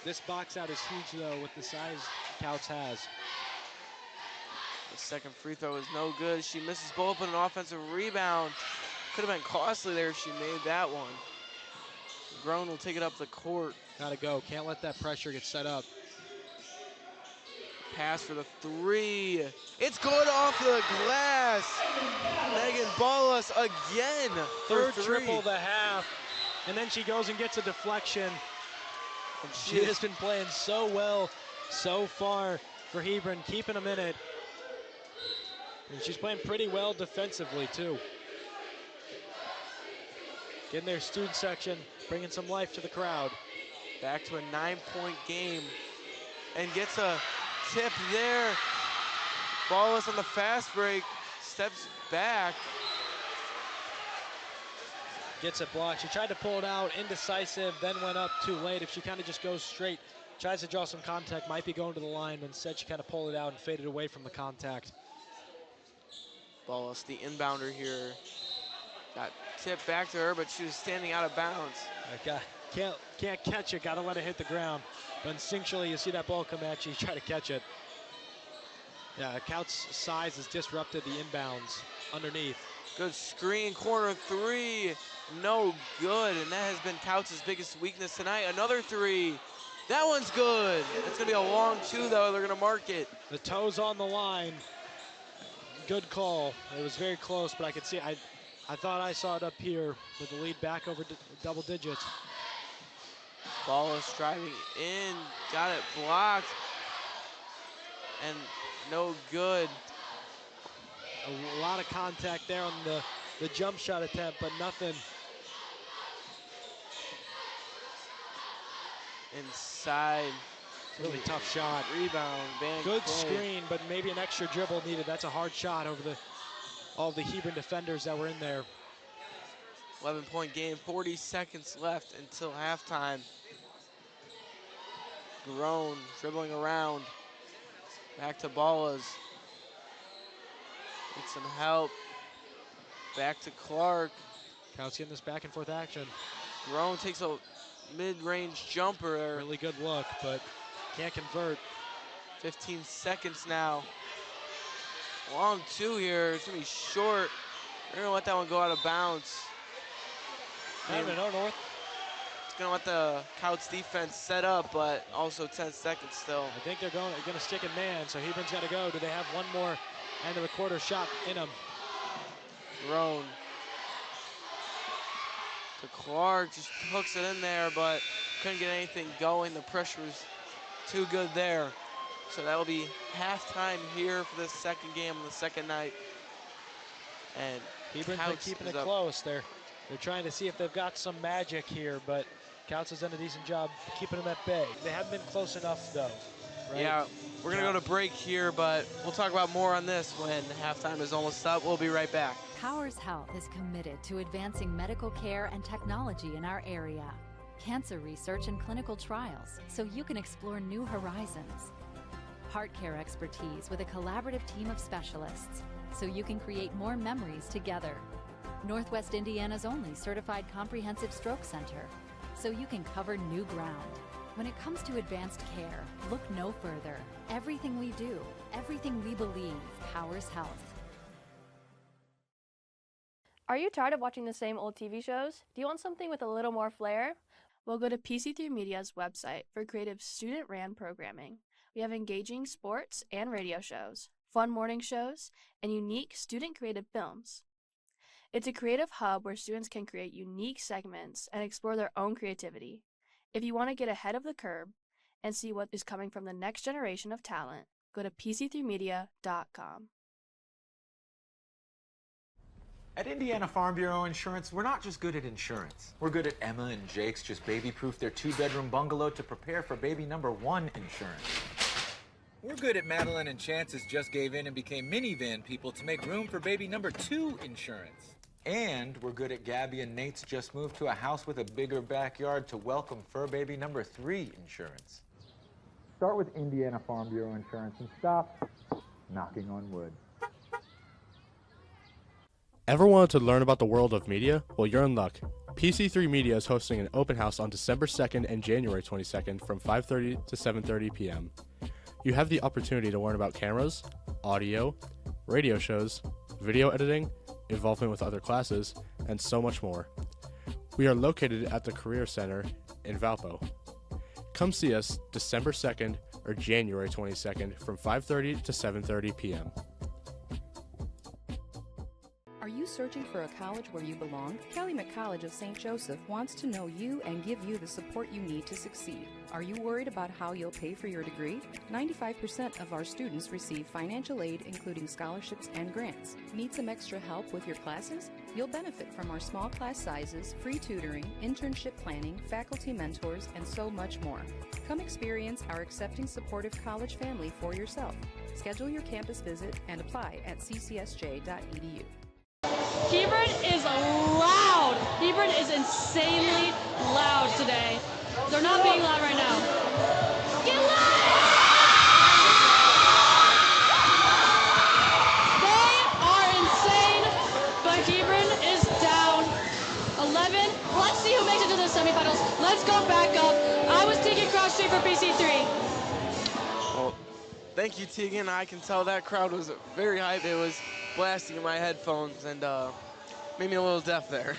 Speaker 3: This box out is huge, though, with the size Kouts has.
Speaker 2: The second free throw is no good. She misses both, but an offensive rebound. Could have been costly there if she made that one. Grown will take it up the court.
Speaker 3: Gotta go. Can't let that pressure get set up.
Speaker 2: Pass for the three. It's good off the glass. Megan Ballas again.
Speaker 3: Third triple of the half. And then she goes and gets a deflection. And she has been playing so well so far for Hebron, keeping them in it. And she's playing pretty well defensively, too. Getting their student section, bringing some life to the crowd.
Speaker 2: Back to a 9-point game. And gets a tip there. Ballas on the fast break. Steps back.
Speaker 3: Gets it blocked. She tried to pull it out, indecisive, then went up too late. If she kind of just goes straight, tries to draw some contact, might be going to the line, but instead she kind of pulled it out and faded away from the contact.
Speaker 2: Ballas, the inbounder here. Got tipped back to her, but she was standing out of bounds.
Speaker 3: Can't catch it, gotta let it hit the ground. But instinctually, you see that ball come at you, you try to catch it. Yeah, Kouts' size has disrupted the inbounds underneath.
Speaker 2: Good screen, corner three, no good, and that has been Kouts' biggest weakness tonight. Another three, that one's good. It's gonna be a long two though, they're gonna mark it.
Speaker 3: The toes on the line, good call. It was very close, but I could see, I thought I saw it up here with the lead back over double digits.
Speaker 2: Ballas driving in, got it blocked, and no good.
Speaker 3: A lot of contact there on the jump shot attempt, but nothing.
Speaker 2: Inside.
Speaker 3: Really tough shot.
Speaker 2: Rebound,
Speaker 3: good screen, but maybe an extra dribble needed. That's a hard shot over all the Hebron defenders that were in there.
Speaker 2: 11-point game, 40 seconds left until halftime. Grown, dribbling around. Back to Ballas. Need some help. Back to Clark.
Speaker 3: Kouts getting this back and forth action.
Speaker 2: Grown takes a mid-range jumper.
Speaker 3: Really good look, but can't convert.
Speaker 2: 15 seconds now. Long two here, it's gonna be short. They're gonna let that one go out of bounds.
Speaker 3: North.
Speaker 2: It's gonna let the Kouts defense set up, but also 10 seconds still.
Speaker 3: I think they're gonna stick in man, so Hebron's gotta go. Do they have one more end of the quarter shot in them?
Speaker 2: Grown. To Clark, just hooks it in there, but couldn't get anything going. The pressure was too good there. So that will be halftime here for this second game on the second night. And
Speaker 3: Hebron's been keeping it close. They're trying to see if they've got some magic here, but Kouts has done a decent job keeping them at bay. They haven't been close enough, though. Right?
Speaker 2: Yeah, we're gonna go to break here, but we'll talk about more on this when halftime is almost up. We'll be right back.
Speaker 10: Powers Health is committed to advancing medical care and technology in our area. Cancer research and clinical trials, so you can explore new horizons. Heart care expertise with a collaborative team of specialists, so you can create more memories together. Northwest Indiana's only certified comprehensive stroke center, so you can cover new ground. When it comes to advanced care, look no further. Everything we do, everything we believe, powers health.
Speaker 4: Are you tired of watching the same old TV shows? Do you want something with a little more flair? We'll go to PC3 Media's website for creative student-ran programming. We have engaging sports and radio shows, fun morning shows, and unique student-created films. It's a creative hub where students can create unique segments and explore their own creativity. If you want to get ahead of the curve and see what is coming from the next generation of talent, go to pc3media.com.
Speaker 11: At Indiana Farm Bureau Insurance, we're not just good at insurance. We're good at Emma and Jake's just baby-proof their 2-bedroom bungalow to prepare for baby number 1 insurance. We're good at Madeline and Chance's just gave in and became minivan people to make room for baby number 2 insurance. And we're good at Gabby and Nate's just moved to a house with a bigger backyard to welcome fur baby number 3 insurance. Start with Indiana Farm Bureau Insurance and stop knocking on wood.
Speaker 12: Ever wanted to learn about the world of media? Well, you're in luck. PC3 Media is hosting an open house on December 2nd and January 22nd from 5:30 to 7:30 p.m. You have the opportunity to learn about cameras, audio, radio shows, video editing, involvement with other classes, and so much more. We are located at the Career Center in Valpo. Come see us December 2nd or January 22nd from 5:30 to 7:30 p.m.
Speaker 13: Are you searching for a college where you belong? Calumet College of St. Joseph wants to know you and give you the support you need to succeed. Are you worried about how you'll pay for your degree? 95% of our students receive financial aid, including scholarships and grants. Need some extra help with your classes? You'll benefit from our small class sizes, free tutoring, internship planning, faculty mentors, and so much more. Come experience our accepting, supportive college family for yourself. Schedule your campus visit and apply at ccsj.edu.
Speaker 14: Hebron is loud. Hebron is insanely loud today. They're not being loud right now. Get loud! They are insane, but Hebron is down 11. Let's see who makes it to the semifinals. Let's go back up. I was taking cross street for PC3.
Speaker 2: Well, thank you, Tegan. I can tell that crowd was very hype. It was blasting in my headphones and made me a little deaf there.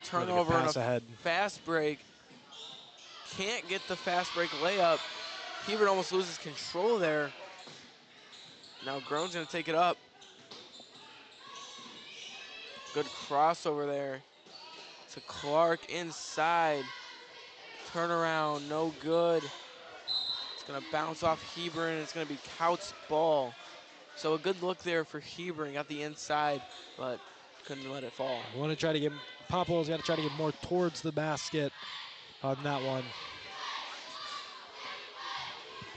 Speaker 2: turnover and
Speaker 3: pass
Speaker 2: a
Speaker 3: ahead.
Speaker 2: fast break. Can't get the fast break layup. Hebron almost loses control there. Now Groan's gonna take it up. Good crossover there to Clark inside. Turnaround, no good. It's gonna bounce off Hebron, and it's gonna be Kouts' ball. So a good look there for Hebron, got the inside, but couldn't let it fall.
Speaker 3: We want to try to get, Popwell's got to try to get more towards the basket on that one.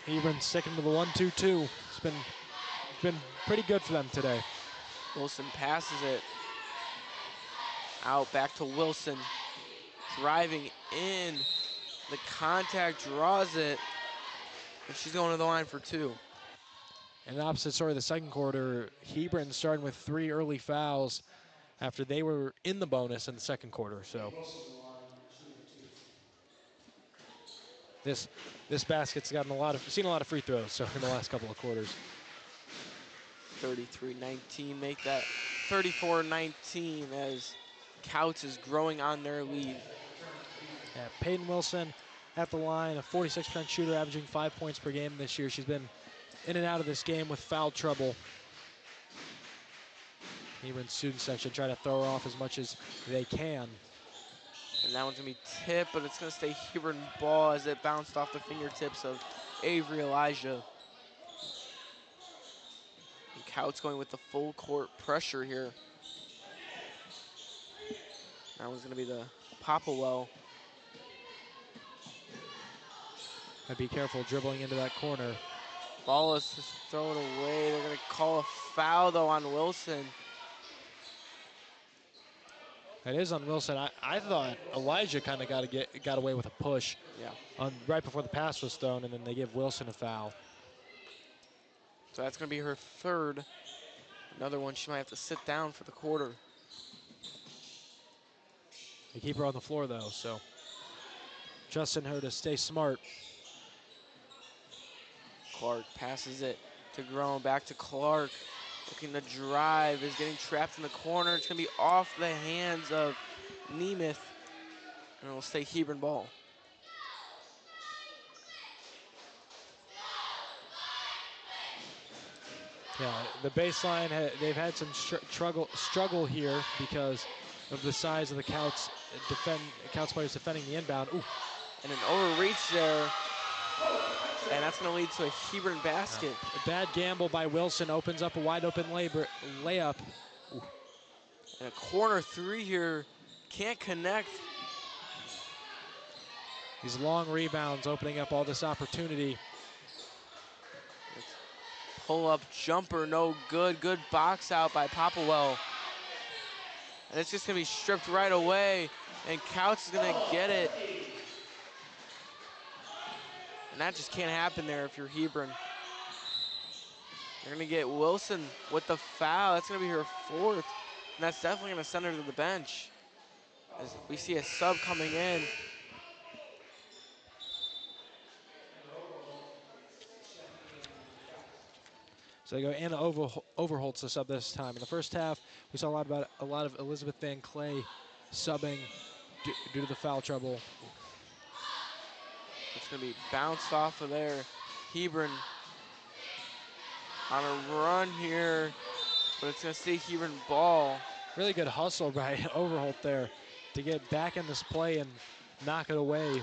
Speaker 3: Hebron sticking to the 1-2-2. It's been pretty good for them today.
Speaker 2: Wilson passes it out back to Wilson. Driving in, the contact draws it, and she's going to the line for 2.
Speaker 3: And the opposite story, the second quarter, Hebron starting with 3 early fouls after they were in the bonus in the second quarter. So this basket's gotten seen a lot of free throws so in the last couple of quarters.
Speaker 2: 33-19, make that 34-19 as Kouts is growing on their lead.
Speaker 3: Yeah, Peyton Wilson at the line, a 46% shooter, averaging 5 points per game this year. She's been in and out of this game with foul trouble. Hebron student section trying to throw her off as much as they can.
Speaker 2: And that one's gonna be tipped, but it's gonna stay Hebron ball as it bounced off the fingertips of Avery Elijah. And Kouts going with the full court pressure here. That one's gonna be the Popplewell.
Speaker 3: I'd be careful dribbling into that corner.
Speaker 2: Ball is just thrown away. They're gonna call a foul though on Wilson.
Speaker 3: It is on Wilson. I thought Elijah kind of got away with a push.
Speaker 2: Yeah.
Speaker 3: Right before the pass was thrown, and then they give Wilson a foul.
Speaker 2: So that's gonna be her third. Another one she might have to sit down for the quarter.
Speaker 3: They keep her on the floor though, so trusting her to stay smart.
Speaker 2: Clark passes it to Groan, back to Clark. Looking to drive, is getting trapped in the corner. It's gonna be off the hands of Nemeth, and it'll stay Hebron ball.
Speaker 3: Yeah, the baseline, they've had some struggle here because of the size of the Kouts players defending the inbound. Ooh.
Speaker 2: And an overreach there, and that's gonna lead to a Hebron basket.
Speaker 3: A bad gamble by Wilson opens up a wide open layup. Ooh.
Speaker 2: And a corner 3 here, can't connect.
Speaker 3: These long rebounds opening up all this opportunity.
Speaker 2: Pull-up jumper, no good. Good box out by Popplewell. And it's just gonna be stripped right away, and Kouts is gonna get it. And that just can't happen there if you're Hebron. You're gonna get Wilson with the foul. That's gonna be her 4th. And that's definitely gonna send her to the bench. As we see a sub coming in.
Speaker 3: So they go Anna Overholtz the sub this time. In the first half, we saw a lot of Elizabeth Van Clay subbing due to the foul trouble.
Speaker 2: It's gonna be bounced off of there. Hebron on a run here, but it's gonna stay Hebron ball.
Speaker 3: Really good hustle by Overholt there to get back in this play and knock it away.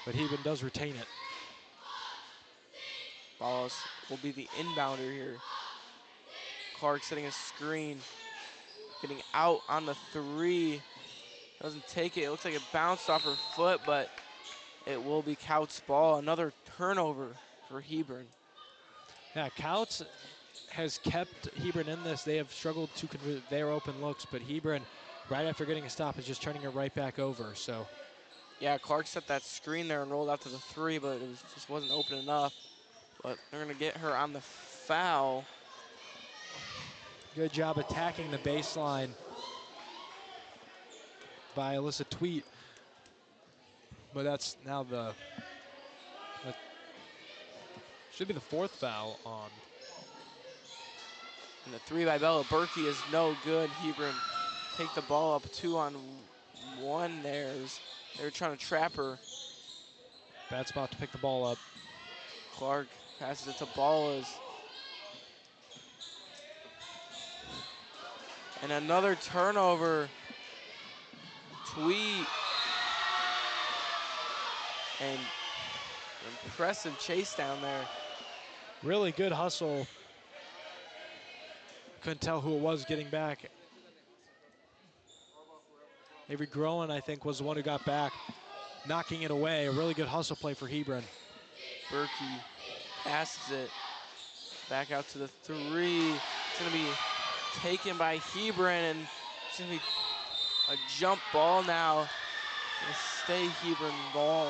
Speaker 3: But Hebron does retain it.
Speaker 2: Ballas will be the inbounder here. Clark setting a screen, getting out on the 3. Doesn't take it. It looks like it bounced off her foot, but it will be Kouts' ball. Another turnover for Hebron.
Speaker 3: Yeah, Kouts has kept Hebron in this. They have struggled to convert their open looks, but Hebron, right after getting a stop, is just turning it right back over. So,
Speaker 2: yeah, Clark set that screen there and rolled out to the 3, but it just wasn't open enough. But they're gonna get her on the foul.
Speaker 3: Good job attacking the baseline by Alyssa Tweet. But that's now should be the 4th foul on.
Speaker 2: And the 3 by Bella Berkey is no good. Hebron take the ball up 2-on-1 there. They were trying to trap her.
Speaker 3: Bad spot to pick the ball up.
Speaker 2: Clark passes it to Ballas. And another turnover. Tweet. And impressive chase down there.
Speaker 3: Really good hustle. Couldn't tell who it was getting back. Avery Groen, I think, was the one who got back, knocking it away. A really good hustle play for Hebron.
Speaker 2: Berkey passes it back out to the 3. It's going to be taken by Hebron, and it's going to be a jump ball now. Gonna stay Hebron ball.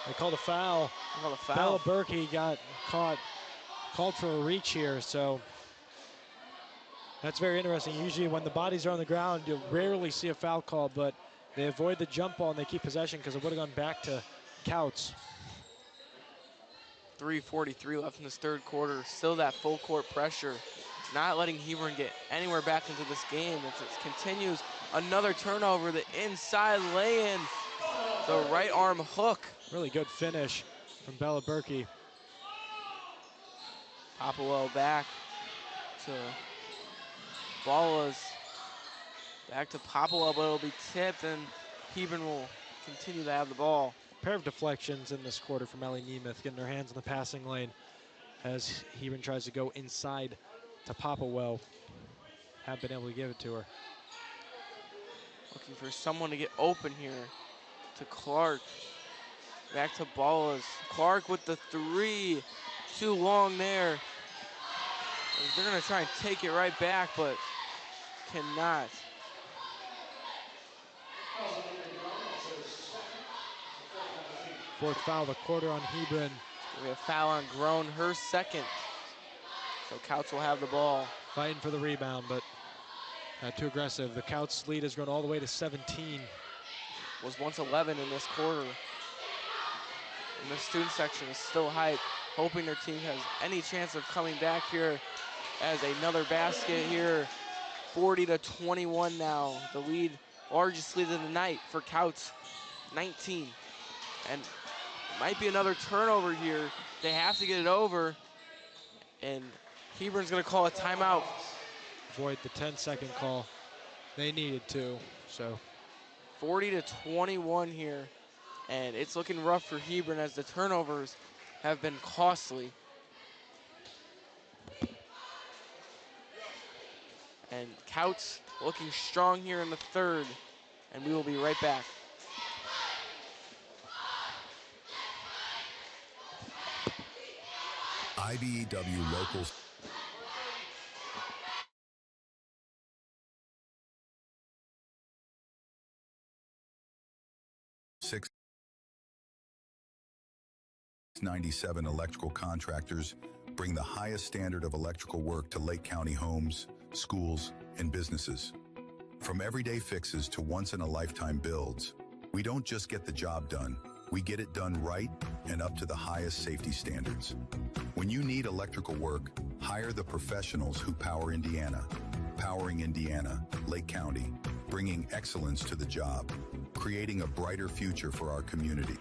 Speaker 3: They called a foul.
Speaker 2: They called a foul.
Speaker 3: Bella Berkey got caught, called for a reach here, so that's very interesting. Usually when the bodies are on the ground, you'll rarely see a foul call, but they avoid the jump ball and they keep possession because it would have gone back to Kouts.
Speaker 2: 3:43 left in this third quarter. Still that full court pressure. Not letting Hebron get anywhere back into this game. If it continues, another turnover, the inside lay-in, the right arm hook.
Speaker 3: Really good finish from Bella Berkey.
Speaker 2: Popplewell back to Ballas. Back to Popplewell, but it'll be tipped, and Hebron will continue to have the ball.
Speaker 3: A pair of deflections in this quarter from Ellie Nemeth, getting her hands in the passing lane as Hebron tries to go inside to Popplewell. Haven't been able to give it to her.
Speaker 2: Looking for someone to get open here to Clark. Back to Ballas. Clark with the 3. Too long there. They're going to try and take it right back, but cannot.
Speaker 3: Fourth foul of the quarter on Hebron.
Speaker 2: We have a foul on Groen, her second. So Kouts will have the ball.
Speaker 3: Fighting for the rebound, but not too aggressive. The Kouts lead has grown all the way to 17.
Speaker 2: Was once 11 in this quarter. And the student section is still hyped, hoping their team has any chance of coming back here as another basket here. 40-21 now. The lead, largest lead of the night for Kouts, 19. And it might be another turnover here. They have to get it over. And Hebron's gonna call a timeout.
Speaker 3: Avoid the 10-second call. They needed to, so.
Speaker 2: 40-21 here. And it's looking rough for Hebron as the turnovers have been costly. And Kouts looking strong here in the third. And we will be right back.
Speaker 15: IBEW Locals. Six 97 electrical contractors bring the highest standard of electrical work to Lake County homes, schools, and businesses. From everyday fixes to once-in-a-lifetime builds, we don't just get the job done, we get it done right and up to the highest safety standards. When you need electrical work, hire the professionals who power Indiana. Powering Indiana, Lake County, bringing excellence to the job, creating a brighter future for our community.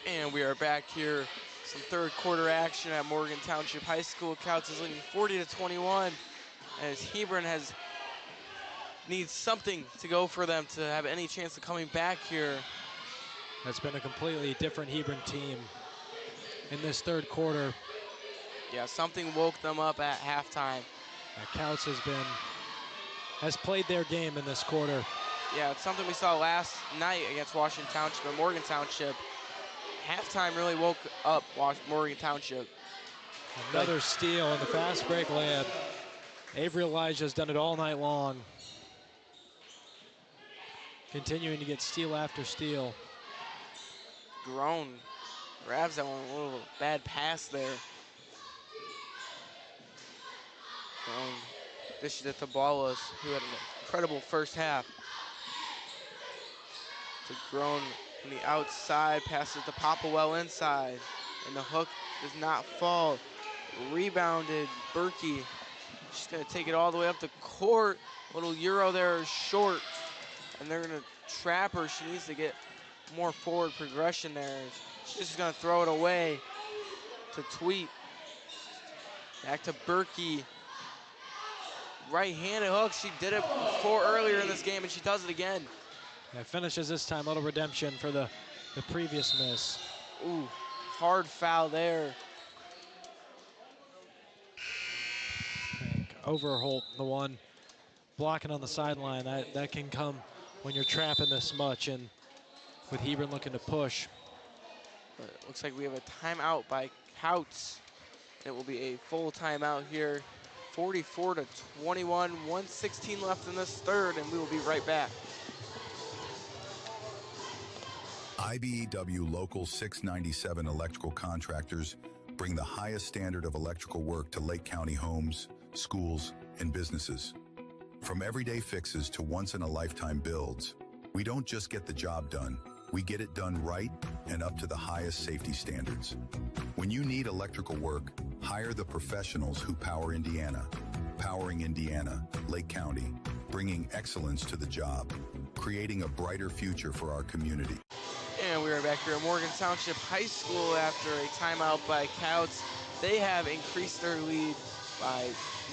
Speaker 2: And we are back here. Some third quarter action at Morgan Township High School. Kouts is leading 40-21 as Hebron needs something to go for them to have any chance of coming back here.
Speaker 3: That's been a completely different Hebron team in this third quarter.
Speaker 2: Yeah, something woke them up at halftime.
Speaker 3: Kouts has played their game in this quarter.
Speaker 2: Yeah, it's something we saw last night against Washington Township and Morgan Township. Halftime really woke up Morgan Township.
Speaker 3: Another steal in the fast break layup. Avery Elijah has done it all night long. Continuing to get steal after steal.
Speaker 2: Groen Grabs that one, a little bad pass there. Dishes it to Ballas, who had an incredible first half. To Grown from the outside, passes to Popplewell inside, and the hook does not fall. Rebounded, Berkey. She's gonna take it all the way up the court. Little Euro there is short, and they're gonna trap her. She needs to get more forward progression there. She's just gonna throw it away to Tweet. Back to Berkey. Right-handed hook. She did it before earlier in this game, and she does it again.
Speaker 3: Yeah, finishes this time. Little redemption for the previous miss.
Speaker 2: Ooh, hard foul there.
Speaker 3: Overholt, the one blocking on the sideline. That can come when you're trapping this much, and with Hebron looking to push.
Speaker 2: But it looks like we have a timeout by Kouts. It will be a full timeout here. 44-21, 1:16 left in this third, and we will be right back.
Speaker 15: IBEW Local 697 electrical contractors bring the highest standard of electrical work to Lake County homes, schools, and businesses. From everyday fixes to once-in-a-lifetime builds, we don't just get the job done, we get it done right and up to the highest safety standards. When you need electrical work, hire the professionals who power Indiana. Powering Indiana, Lake County, bringing excellence to the job, creating a brighter future for our community.
Speaker 2: And we are back here at Morgan Township High School after a timeout by Kouts. They have increased their lead by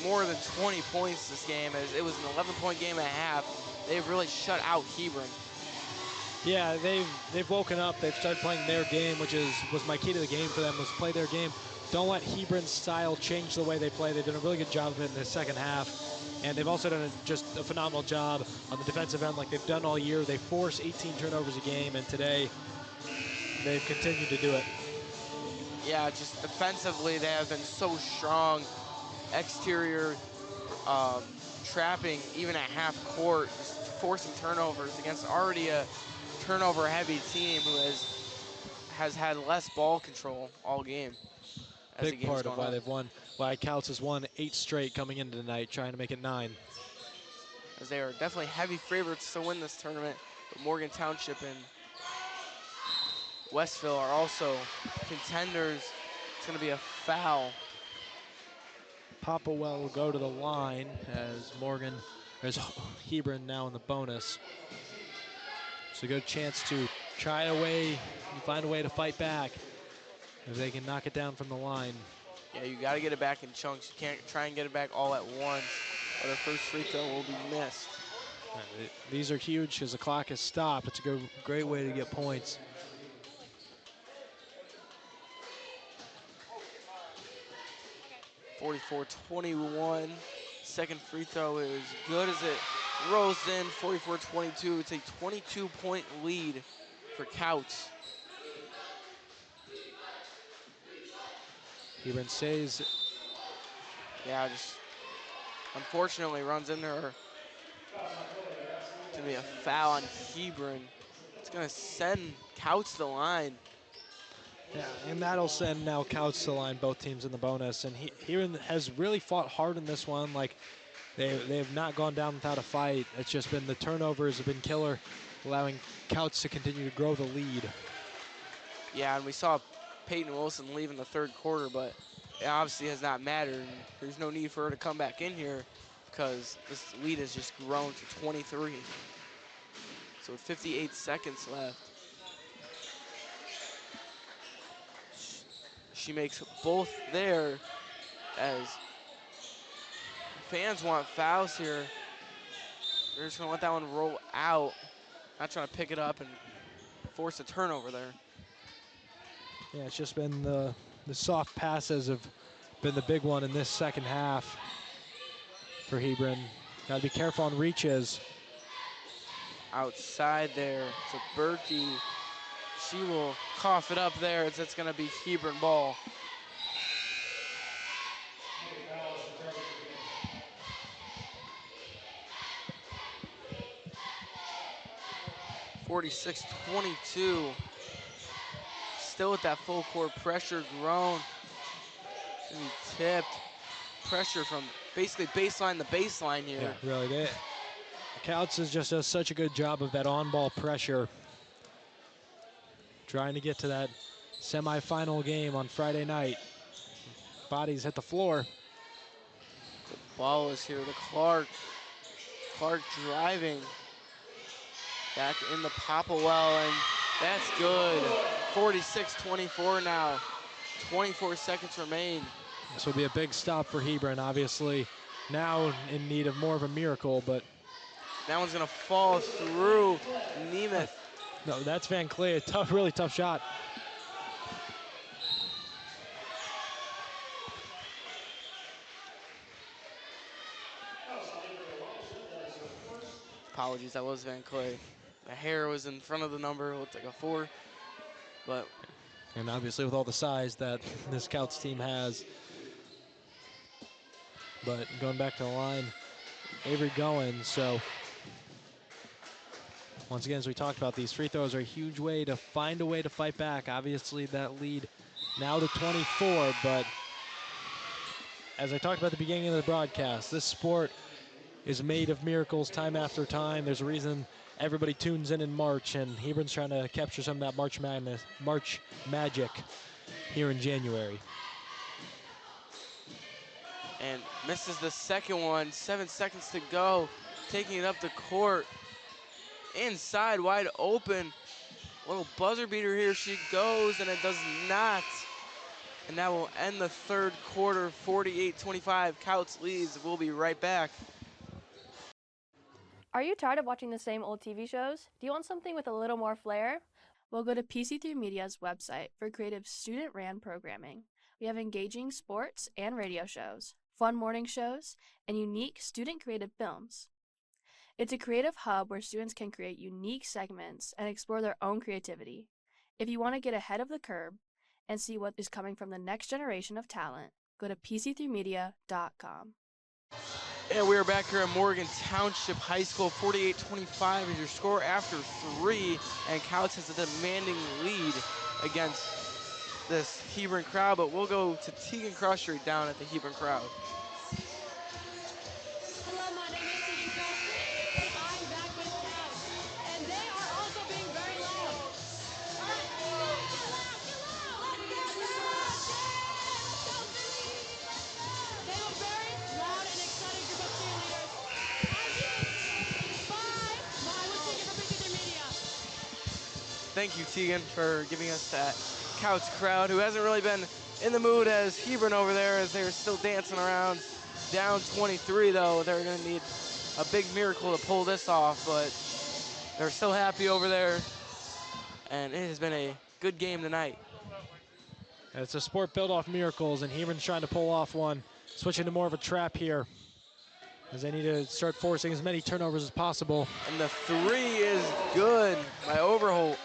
Speaker 2: more than 20 points this game, as it was an 11-point game and a half. They've really shut out Hebron.
Speaker 3: Yeah, they've woken up. They've started playing their game, which was my key to the game for them, was play their game. Don't let Hebron's style change the way they play. They've done a really good job of it in the second half. And they've also done just a phenomenal job on the defensive end like they've done all year. They force 18 turnovers a game, and today they've continued to do it.
Speaker 2: Yeah, just defensively, they have been so strong. Exterior trapping, even at half court, just forcing turnovers against already a turnover-heavy team who has had less ball control all game.
Speaker 3: Big part of why they've won, why Kouts has won 8 straight coming into tonight, trying to make it 9.
Speaker 2: As they are definitely heavy favorites to win this tournament, but Morgan Township and Westville are also contenders. It's going to be a foul.
Speaker 3: Popplewell will go to the line as Hebron now in the bonus. It's a good chance to try and find a way to fight back if they can knock it down from the line.
Speaker 2: Yeah, you got to get it back in chunks. You can't try and get it back all at once, or the first free throw will be missed.
Speaker 3: These are huge because the clock has stopped. It's a great way to get points.
Speaker 2: (44-21). Second free throw is good as it rolls in. 44-22. It's a 22-point lead for Kouts.
Speaker 3: Hebron says,
Speaker 2: yeah, just unfortunately runs in there. It's gonna be a foul on Hebron. It's gonna send Kouts to the line.
Speaker 3: Yeah, and that'll send now Kouts to the line, both teams in the bonus. And Hebron has really fought hard in this one. Like, they have not gone down without a fight. It's just been the turnovers have been killer, allowing Kouts to continue to grow the lead.
Speaker 2: Yeah, and we saw Peyton Wilson leave in the third quarter, but it obviously has not mattered. And there's no need for her to come back in here because this lead has just grown to 23. So with 58 seconds left, she makes both there, as fans want fouls here. They're just gonna let that one roll out, not trying to pick it up and force a turnover there.
Speaker 3: Yeah, it's just been the soft passes have been the big one in this second half for Hebron. Got to be careful on reaches.
Speaker 2: Outside there to Berkey. She will cough it up there as it's going to be Hebron ball. (46-22). still with that full court pressure. Grown. Gonna be tipped. Pressure from basically baseline to baseline here.
Speaker 3: Yeah, really. Kouts just does such a good job of that on-ball pressure. Trying to get to that semifinal game on Friday night. Bodies hit the floor.
Speaker 2: The ball is here to Clark. Clark driving. Back in the Popplewell, and that's good. 46-24 now. 24 seconds remain.
Speaker 3: This will be a big stop for Hebron, obviously. Now in need of more of a miracle, but...
Speaker 2: That one's gonna fall through Nemeth.
Speaker 3: No, that's Van Clee, a tough, really tough shot.
Speaker 2: Apologies, that was Van Clay. The hair was in front of the number, it looked like a 4, but.
Speaker 3: And obviously with all the size that this Kouts team has. But going back to the line, Avery going, so. Once again, as we talked about, these free throws are a huge way to find a way to fight back. Obviously that lead now to 24, but as I talked about at the beginning of the broadcast, this sport is made of miracles time after time. There's a reason everybody tunes in March, and Hebron's trying to capture some of that March magic here in January.
Speaker 2: And misses the second one, 7 seconds to go. Taking it up the court. Inside, wide open. Little buzzer beater here, she goes, and it does not. And that will end the third quarter, 48-25. Kouts leads. We'll be right back.
Speaker 4: Are you tired of watching the same old TV shows? Do you want something with a little more flair? Well, go to PC3 Media's website for creative student-ran programming. We have engaging sports and radio shows, fun morning shows, and unique student-created films. It's a creative hub where students can create unique segments and explore their own creativity. If you want to get ahead of the curve and see what is coming from the next generation of talent, go to pc3media.com.
Speaker 2: And we are back here at Morgan Township High School. 48-25 is your score after 3, and Kouts has a demanding lead against this Hebron crowd, but we'll go to Tegan Crosstreet down at the Hebron crowd.
Speaker 14: Hello, my name is Tegan Crosstreet, and I'm back with Kouts, and they are also being very loud. All right, get loud, get loud, let's get loud, yeah, go Phillies, let's go. They have a very loud and excited group of cheerleaders. As you can see, I was Tegan from PC3 Media.
Speaker 2: Thank you, Tegan, for giving us that Kouts crowd, who hasn't really been in the mood as Hebron over there, as they're still dancing around. Down 23, though. They're going to need a big miracle to pull this off, but they're still happy over there, and it has been a good game tonight.
Speaker 3: It's a sport built off miracles, and Hebron's trying to pull off one, switching to more of a trap here, as they need to start forcing as many turnovers as possible.
Speaker 2: And the 3 is good by Overholt.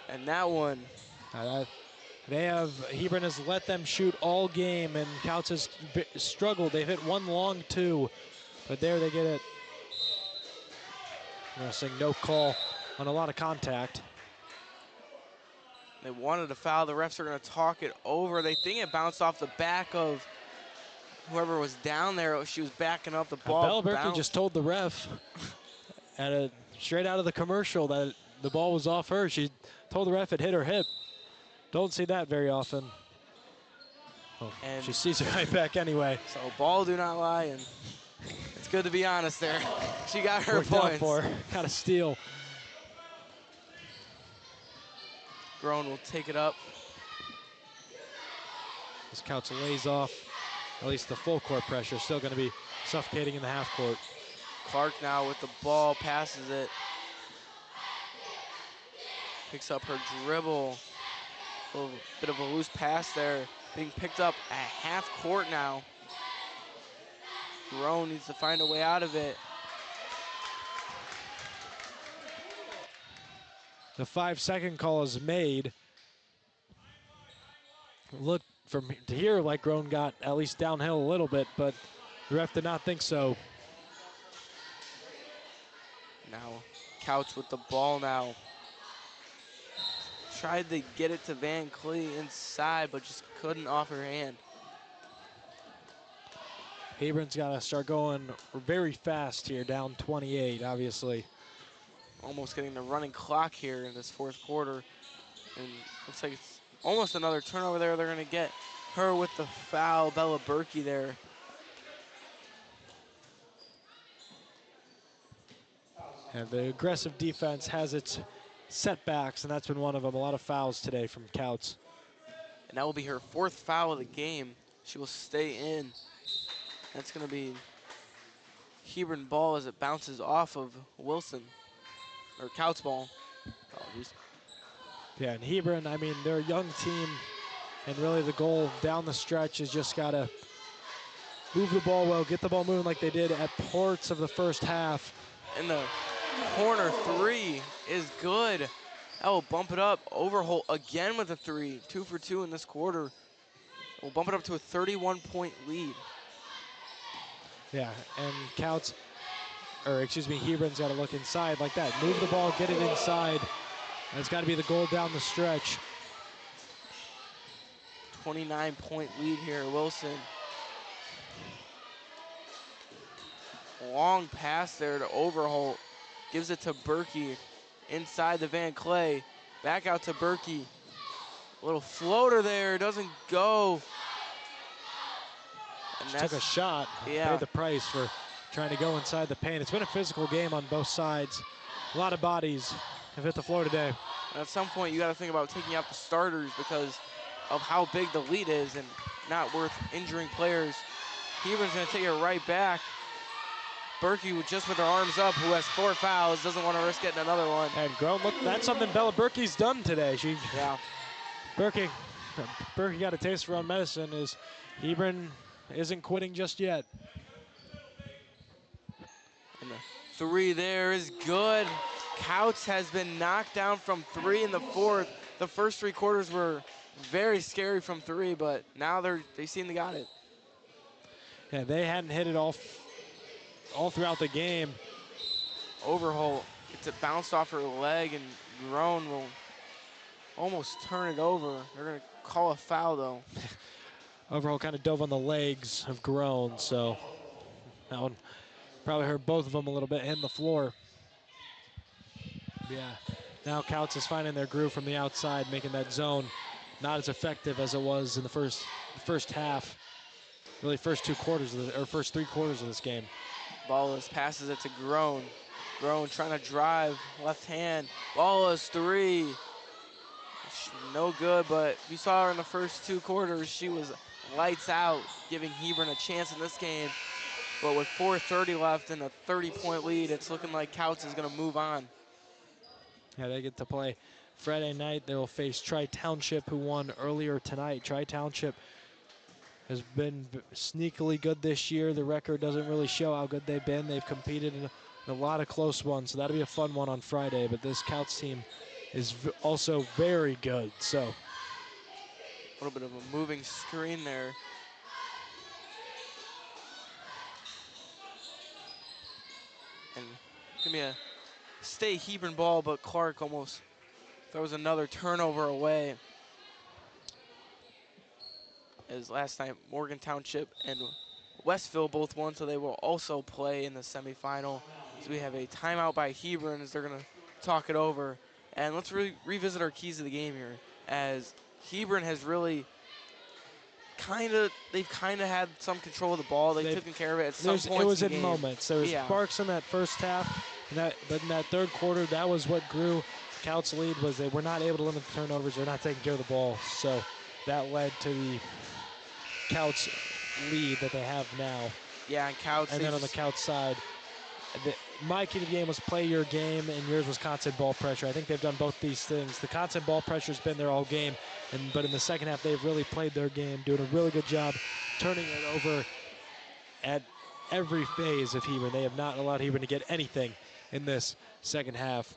Speaker 2: And that one.
Speaker 3: Hebron has let them shoot all game, and Kouts has struggled. They've hit one long 2, but there they get it. I'm going to say no call on a lot of contact.
Speaker 2: They wanted to foul. The refs are going to talk it over. They think it bounced off the back of whoever was down there. She was backing up the ball.
Speaker 3: Bella Berkey just told the ref straight out of the commercial that the ball was off her. She told the ref it hit her hip. Don't see that very often. Oh, and she sees it right back anyway.
Speaker 2: So ball do not lie, and it's good to be honest there. She got her
Speaker 3: Worked out
Speaker 2: points.
Speaker 3: for her. Got a steal.
Speaker 2: Grown will take it up.
Speaker 3: This Kouts lays off. At least the full court pressure. Still going to be suffocating in the half court.
Speaker 2: Clark now with the ball, passes it. Picks up her dribble. A little bit of a loose pass there. Being picked up at half court now. Grown needs to find a way out of it.
Speaker 3: The 5-second call is made. Look from here like Grown got at least downhill a little bit, but the ref did not think so.
Speaker 2: Now Kouts with the ball now. tried to get it to Van Clee inside, but just couldn't off her hand.
Speaker 3: Hebron's got to start going very fast here, down 28, obviously.
Speaker 2: Almost getting the running clock here in this fourth quarter. And looks like it's almost another turnover there. They're going to get her with the foul, Bella Berkey there.
Speaker 3: And the aggressive defense has its setbacks, and that's been one of them. A lot of fouls today from Kouts.
Speaker 2: And that will be her fourth foul of the game. She will stay in. That's going to be Hebron ball as it bounces off of Wilson, or Kouts ball. Apologies.
Speaker 3: Yeah, and Hebron, I mean, they're a young team, and really the goal down the stretch is just got to move the ball well, get the ball moving like they did at parts of the first half.
Speaker 2: And the corner three is good. That will bump it up. Overholt again with a three. 2 for 2 in this quarter. We'll bump it up to a 31-point lead.
Speaker 3: Yeah, and Kouts, or excuse me, Hebron's got to look inside like that. Move the ball, get it inside. That's got to be the goal down the stretch.
Speaker 2: 29-point lead here, Wilson. Long pass there to Overholt. Gives it to Berkey inside the Van Clay. Back out to Berkey. A little floater there, doesn't go. And
Speaker 3: She took a shot,
Speaker 2: yeah.
Speaker 3: paid the price for trying to go inside the paint. It's been a physical game on both sides. A lot of bodies have hit the floor today.
Speaker 2: And at some point, you got to think about taking out the starters because of how big the lead is and not worth injuring players. Hebron's going to take it right back. Berkey just with her arms up, who has 4 fouls, doesn't want to risk getting another one.
Speaker 3: And Grown, look, that's something Bella Berkey's done today.
Speaker 2: Yeah.
Speaker 3: Berkey got a taste of her own medicine. Is Hebron isn't quitting just yet.
Speaker 2: And the three there is good. Kouts has been knocked down from 3 in the fourth. The first 3 quarters were very scary from 3, but now they seem to got it.
Speaker 3: Yeah, they hadn't hit it all throughout the game.
Speaker 2: Overholt gets it bounced off her leg, and Grown will almost turn it over. They're going to call a foul, though.
Speaker 3: Overholt kind of dove on the legs of Grown, so that one probably hurt both of them a little bit, hitting the floor. Yeah, now Kouts is finding their groove from the outside, making that zone not as effective as it was in the first half. Really, first 3 quarters of this game.
Speaker 2: Ballas passes it to Grown. Grown trying to drive, left hand. Ballas 3. No good, but you saw her in the first 2 quarters. She was lights out, giving Hebron a chance in this game. But with 4:30 left and a 30-point lead, it's looking like Kouts is going to move on.
Speaker 3: Yeah, they get to play Friday night. They will face Tri-Township, who won earlier tonight. Tri-Township has been sneakily good this year. The record doesn't really show how good they've been. They've competed in a lot of close ones, so that'll be a fun one on Friday. But this Kouts team is also very good. So
Speaker 2: a little bit of a moving screen there. And give me a stay Hebron ball, but Clark almost throws another turnover away. As last night, Morgan Township and Westville both won, so they will also play in the semifinal. So we have a timeout by Hebron as they're going to talk it over. And let's revisit our keys of the game here, as Hebron has really they've kind of had some control of the ball. They've taken care of it at some points.
Speaker 3: It was
Speaker 2: in the
Speaker 3: in
Speaker 2: game.
Speaker 3: moments. There was sparks in that first half, but in that third quarter, that was what grew Kouts' lead. Was they were not able to limit the turnovers. They're not taking care of the ball, so that led to the Kouts lead that they have now.
Speaker 2: Yeah, and Kouts.
Speaker 3: And then on the Kouts side, my key to the game was play your game, and yours was constant ball pressure. I think they've done both these things. The constant ball pressure has been there all game, but in the second half, they've really played their game, doing a really good job turning it over at every phase of Hebron. They have not allowed Hebron to get anything in this second half.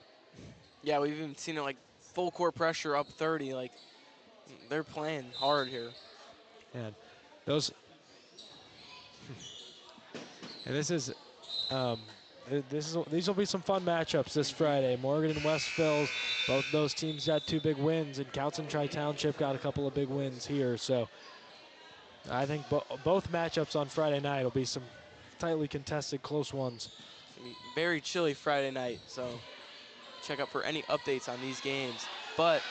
Speaker 2: Yeah, we've even seen it like full court pressure up 30. Like, they're playing hard here.
Speaker 3: And those, and this is these will be some fun matchups this Friday. Morgan and Westville, both those teams got 2 big wins, and Kouts and Tri-Township got a couple of big wins here. So I think both matchups on Friday night will be some tightly contested, close ones.
Speaker 2: It's gonna be very chilly Friday night, so check out for any updates on these games. But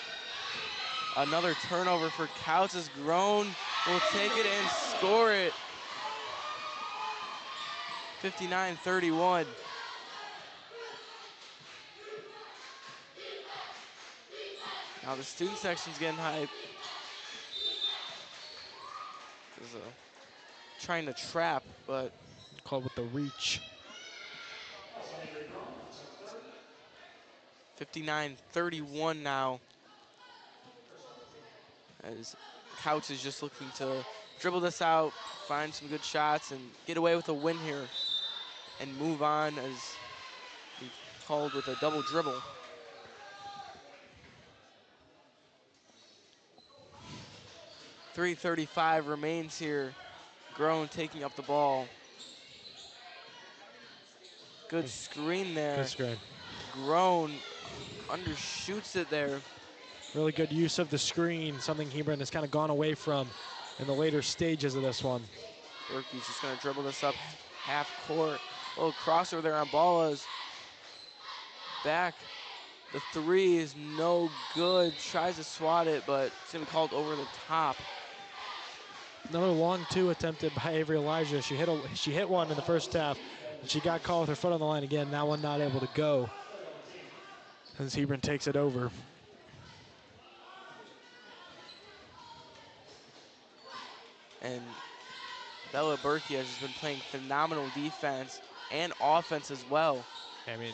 Speaker 2: another turnover for Kouts is Grown. Will take it and score it. 59-31. Now the student section's getting hype. Trying to trap, but
Speaker 3: called with the reach.
Speaker 2: 59-31 now. As Kouts is just looking to dribble this out, find some good shots, and get away with a win here, and move on as we called with a double dribble. .335 remains here. Grown taking up the ball. Good screen there.
Speaker 3: Good screen.
Speaker 2: Grown undershoots it there.
Speaker 3: Really good use of the screen, something Hebron has kind of gone away from in the later stages of this one.
Speaker 2: Berkey's just going to dribble this up half court. A little crossover there on Balla's back. The 3 is no good. Tries to swat it, but it's going to be called over the top.
Speaker 3: Another long 2 attempted by Avery Elijah. She hit one in the first half, and she got caught with her foot on the line again. That one not able to go as Hebron takes it over.
Speaker 2: And Bella Berkey has just been playing phenomenal defense and offense as well.
Speaker 3: I mean,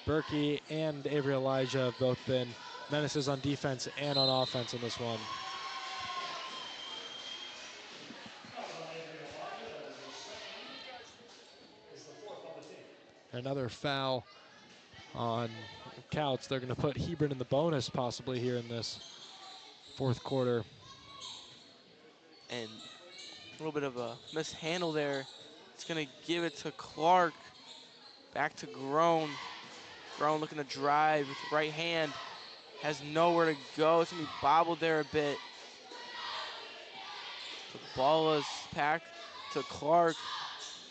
Speaker 3: Berkey and Avery Elijah have both been menaces on defense and on offense in this one. Another foul on Kouts. They're going to put Hebron in the bonus possibly here in this 4th quarter.
Speaker 2: And a little bit of a mishandle there. It's going to give it to Clark. Back to Grown. Grown looking to drive with the right hand. Has nowhere to go. It's going to be bobbled there a bit. The ball is packed to Clark.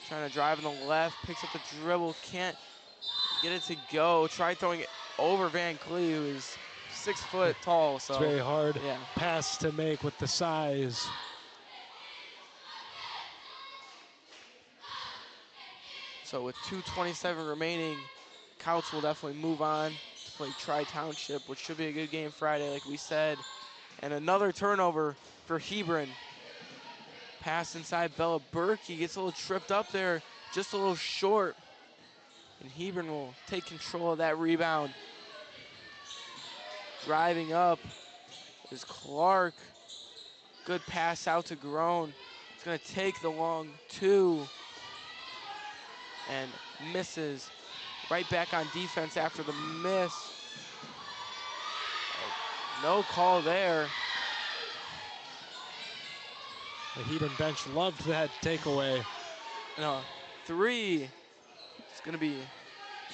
Speaker 2: Trying to drive on the left. Picks up the dribble. Can't get it to go. Try throwing it over Van Clee, who is 6 foot tall. So
Speaker 3: it's very hard
Speaker 2: yeah.
Speaker 3: Pass to make with the size.
Speaker 2: So with 2:27 remaining, Kouts will definitely move on to play Tri-Township, which should be a good game Friday, like we said. And another turnover for Hebron. Pass inside Bella Berkey, gets a little tripped up there, just a little short. And Hebron will take control of that rebound. Driving up is Clark. Good pass out to Grown. It's gonna take the long 2. And misses. Right back on defense after the miss. No call there.
Speaker 3: The Hebron bench loved that takeaway.
Speaker 2: No, 3. It's going to be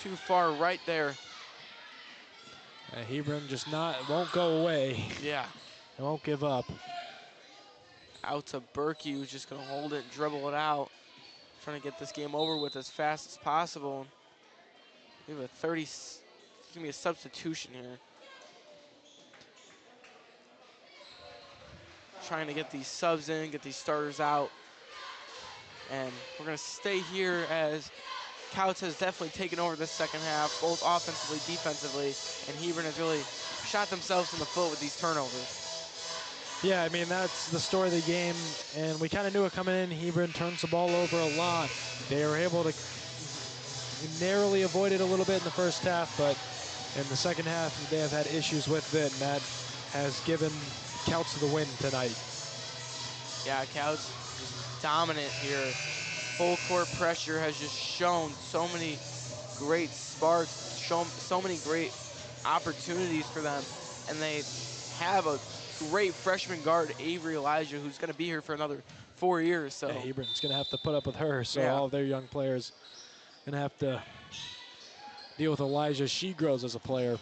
Speaker 2: too far right there.
Speaker 3: Hebron just won't go away.
Speaker 2: Yeah.
Speaker 3: They won't give up.
Speaker 2: Out to Berkey, who's just going to hold it and dribble it out. Trying to get this game over with as fast as possible. We have a 30, it's going to be a substitution here. Trying to get these subs in, get these starters out. And we're going to stay here as Kouts has definitely taken over this second half, both offensively, defensively, and Hebron has really shot themselves in the foot with these turnovers.
Speaker 3: Yeah, I mean, that's the story of the game, and we kind of knew it coming in. Hebron turns the ball over a lot. They were able to narrowly avoid it a little bit in the first half, but in the second half, they have had issues with it, and that has given Kouts the win tonight.
Speaker 2: Yeah, Kouts is dominant here. Full court pressure has just shown so many great sparks, shown so many great opportunities for them, and they have a great freshman guard, Avery Elijah, who's going to be here for another 4 years. So
Speaker 3: yeah, Hebron's going to have to put up with her, so
Speaker 2: yeah.
Speaker 3: all of their young players Gonna have to deal with Elijah. She grows as a player.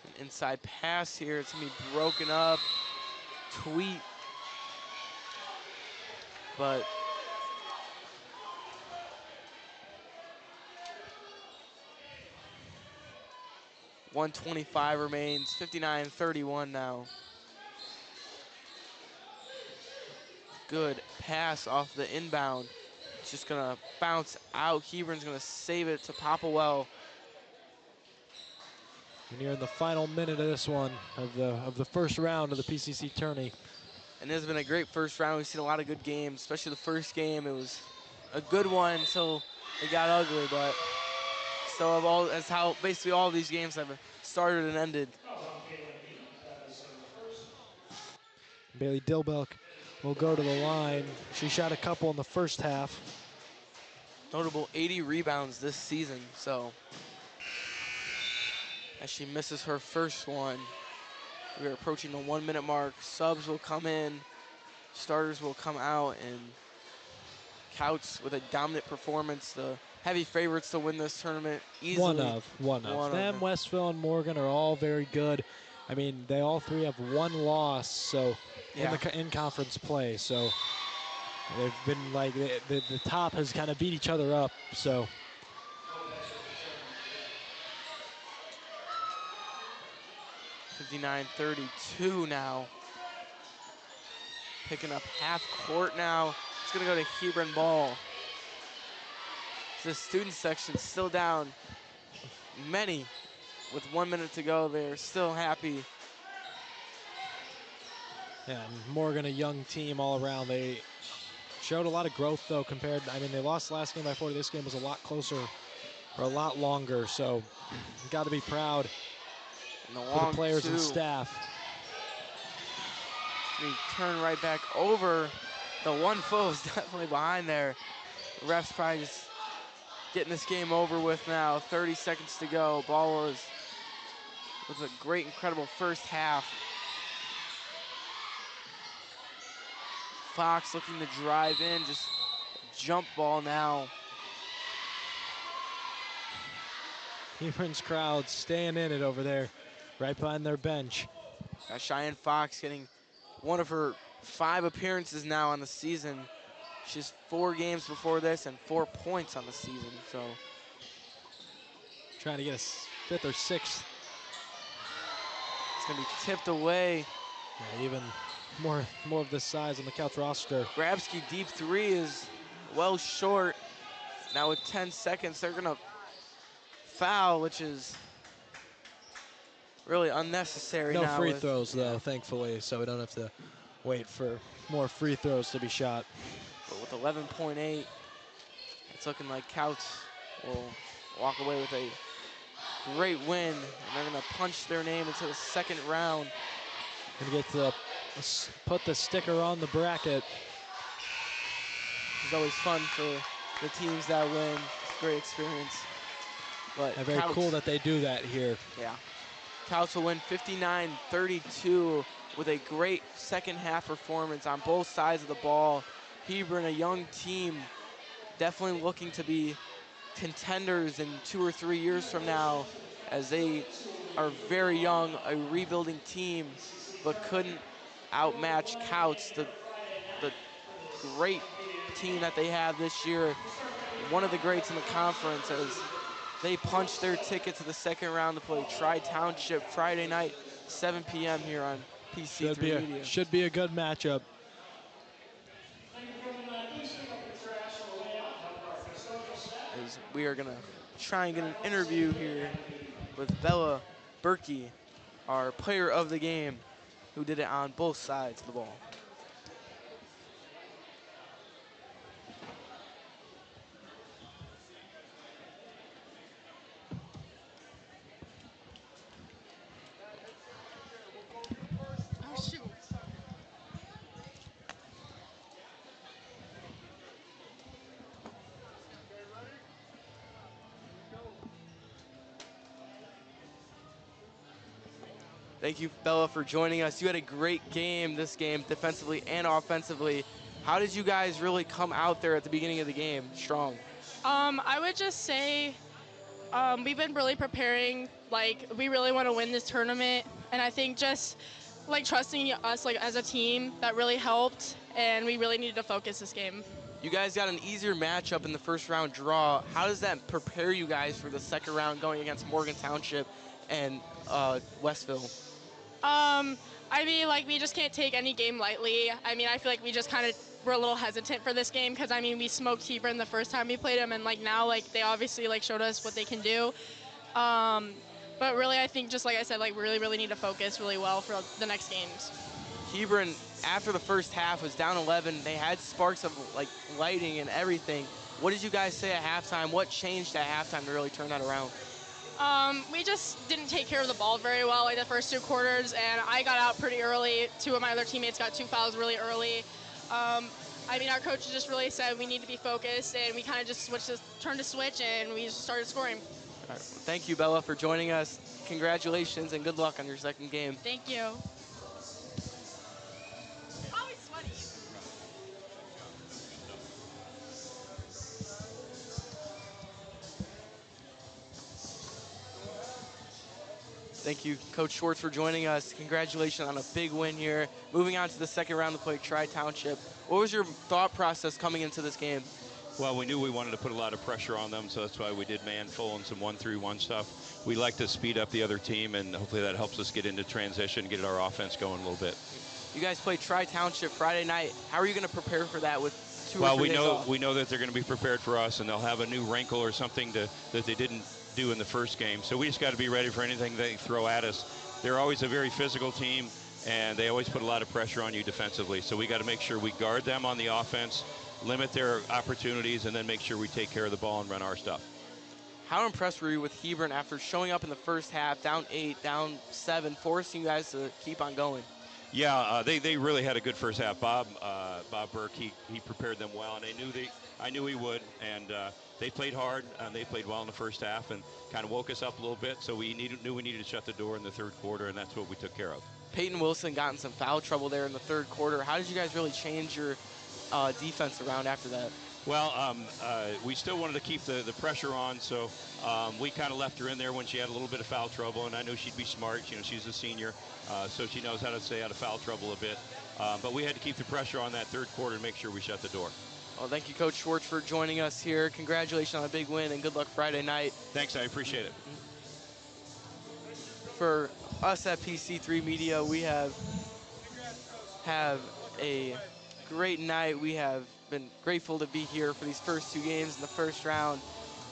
Speaker 2: An inside pass here. It's gonna be broken up. Tweet. But .125 remains, 59-31 now. Good pass off the inbound. It's just gonna bounce out. Hebron's gonna save it to Popplewell.
Speaker 3: And you're in the final minute of this one, of the first round of the PCC tourney.
Speaker 2: And this has been a great first round. We've seen a lot of good games, especially the first game. It was a good one until it got ugly, but so that's how basically all these games have started and ended.
Speaker 3: Bailey Dilbeck will go to the line. She shot a couple in the first half.
Speaker 2: Notable 80 rebounds this season, so as she misses her first one, we are approaching the 1 minute mark. Subs will come in, starters will come out, and Kouts with a dominant performance, the heavy favorites to win this tournament easily.
Speaker 3: One of. Them, Westville, and Morgan are all very good. I mean, they all three have one loss, so in conference play. So they've been like the top has kind of beat each other up. So
Speaker 2: 59-32 now. Picking up half court now. It's gonna go to Hebron ball. The student section still down many. With 1 minute to go, they're still happy.
Speaker 3: yeah, and Morgan, a young team all around. They showed a lot of growth though compared. I mean, they lost last game by 40. This game was a lot closer for a lot longer. So you got to be proud for the players and staff.
Speaker 2: We turn right back over. The 1 foot was definitely behind there. The ref's probably just getting this game over with now. 30 seconds to go. Ball was a great, incredible first half. Fox looking to drive in, just jump ball now.
Speaker 3: Hebron's crowd staying in it over there, right behind their bench.
Speaker 2: Cheyenne Fox getting one of her 5 appearances now on the season. She's 4 games before this and 4 points on the season, so.
Speaker 3: Trying to get a 5th or 6th.
Speaker 2: It's gonna be tipped away.
Speaker 3: Yeah, even more of this size on the Kouts roster.
Speaker 2: Grabski deep 3 is well short. Now with 10 seconds, they're gonna foul, which is really unnecessary.
Speaker 3: No free throws though, thankfully, so we don't have to wait for more free throws to be shot.
Speaker 2: But with 11.8, it's looking like Kouts will walk away with a great win, and they're gonna punch their name into the second round.
Speaker 3: Gonna get to put the sticker on the bracket.
Speaker 2: It's always fun for the teams that win. It's a great experience. But
Speaker 3: Very cool that they do that here.
Speaker 2: Yeah. Kouts will win 59-32 with a great second half performance on both sides of the ball. Hebron, a young team, definitely looking to be contenders in 2 or 3 years from now, as they are very young, a rebuilding team, but couldn't outmatch Kouts, the great team that they have this year. One of the greats in the conference, as they punched their ticket to the second round to play Tri-Township Friday night, 7 p.m. here on PC3 Media.
Speaker 3: Should be a good matchup.
Speaker 2: As we are gonna try and get an interview here with Bella Berkey, our player of the game, who did it on both sides of the ball. Thank you, Bella, for joining us. You had a great game this game, defensively and offensively. How did you guys really come out there at the beginning of the game strong?
Speaker 16: I would just say we've been really preparing. Like, we really want to win this tournament, and I think just like trusting us like as a team that really helped, and we really needed to focus this game.
Speaker 2: You guys got an easier matchup in the first round draw. How does that prepare you guys for the second round going against Morgan Township and Westville?
Speaker 16: I mean, like, we just can't take any game lightly. I mean, I feel like we just kind of were a little hesitant for this game because, I mean, we smoked Hebron the first time we played them, and, like, now, like, they obviously, like, showed us what they can do. But really, I think, just like I said, like, we really need to focus really well for the next games.
Speaker 2: Hebron, after the first half, was down 11. They had sparks of, like, lighting and everything. What did you guys say at halftime? What changed at halftime to really turn that around?
Speaker 16: We just didn't take care of the ball very well like the first 2 quarters, and I got out pretty early. 2 of my other teammates got 2 fouls really early. I mean, our coach just really said we need to be focused, and we kind of just turned the switch, and we just started scoring.
Speaker 2: All right. Well, thank you, Bella, for joining us. Congratulations and good luck on your second game.
Speaker 16: Thank you. Always sweaty.
Speaker 2: Thank you, Coach Schwartz, for joining us. Congratulations on a big win here. Moving on to the second round to play Tri-Township. What was your thought process coming into this game?
Speaker 17: Well, we knew we wanted to put a lot of pressure on them, so that's why we did man full and some 1-3-1 stuff. We like to speed up the other team, and hopefully that helps us get into transition, get our offense going a little bit.
Speaker 2: You guys play Tri-Township Friday night. How are you going to prepare for that with 2
Speaker 17: well,
Speaker 2: or 3 days off?
Speaker 17: we know that they're going to be prepared for us, and they'll have a new wrinkle or something that they didn't do in the first game. So we just got to be ready for anything they throw at us. They're always a very physical team, and they always put a lot of pressure on you defensively. So we got to make sure we guard them on the offense, limit their opportunities, and then make sure we take care of the ball and run our stuff.
Speaker 2: How impressed were you with Hebron after showing up in the first half, down 8, down 7, forcing you guys to keep on going?
Speaker 17: Yeah, they really had a good first half. Bob Burke, he prepared them well, and I knew he would, and they played hard, and they played well in the first half, and kind of woke us up a little bit. So we knew we needed to shut the door in the third quarter, and that's what we took care of.
Speaker 2: Peyton Wilson got in some foul trouble there in the third quarter. How did you guys really change your defense around after that?
Speaker 17: Well, we still wanted to keep the pressure on, so we kind of left her in there when she had a little bit of foul trouble, and I knew she'd be smart. You know, she's a senior, so she knows how to stay out of foul trouble a bit. But we had to keep the pressure on that third quarter and make sure we shut the door.
Speaker 2: Well, thank you, Coach Schwartz, for joining us here. Congratulations on a big win, and good luck Friday night.
Speaker 17: Thanks, I appreciate it.
Speaker 2: For us at PC3 Media, we have a great night. We have been grateful to be here for these first 2 games in the first round.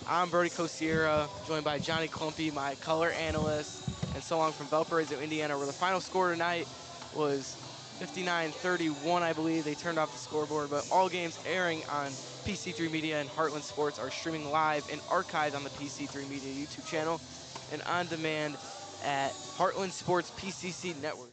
Speaker 2: I'm Brody Cosiera, joined by Johnny Clumpy, my color analyst, and so on from Valparaiso, Indiana, where the final score tonight was 59-31, I believe. They turned off the scoreboard, but all games airing on PC3 Media and Heartland Sports are streaming live and archived on the PC3 Media YouTube channel and on demand at Heartland Sports PCC Network.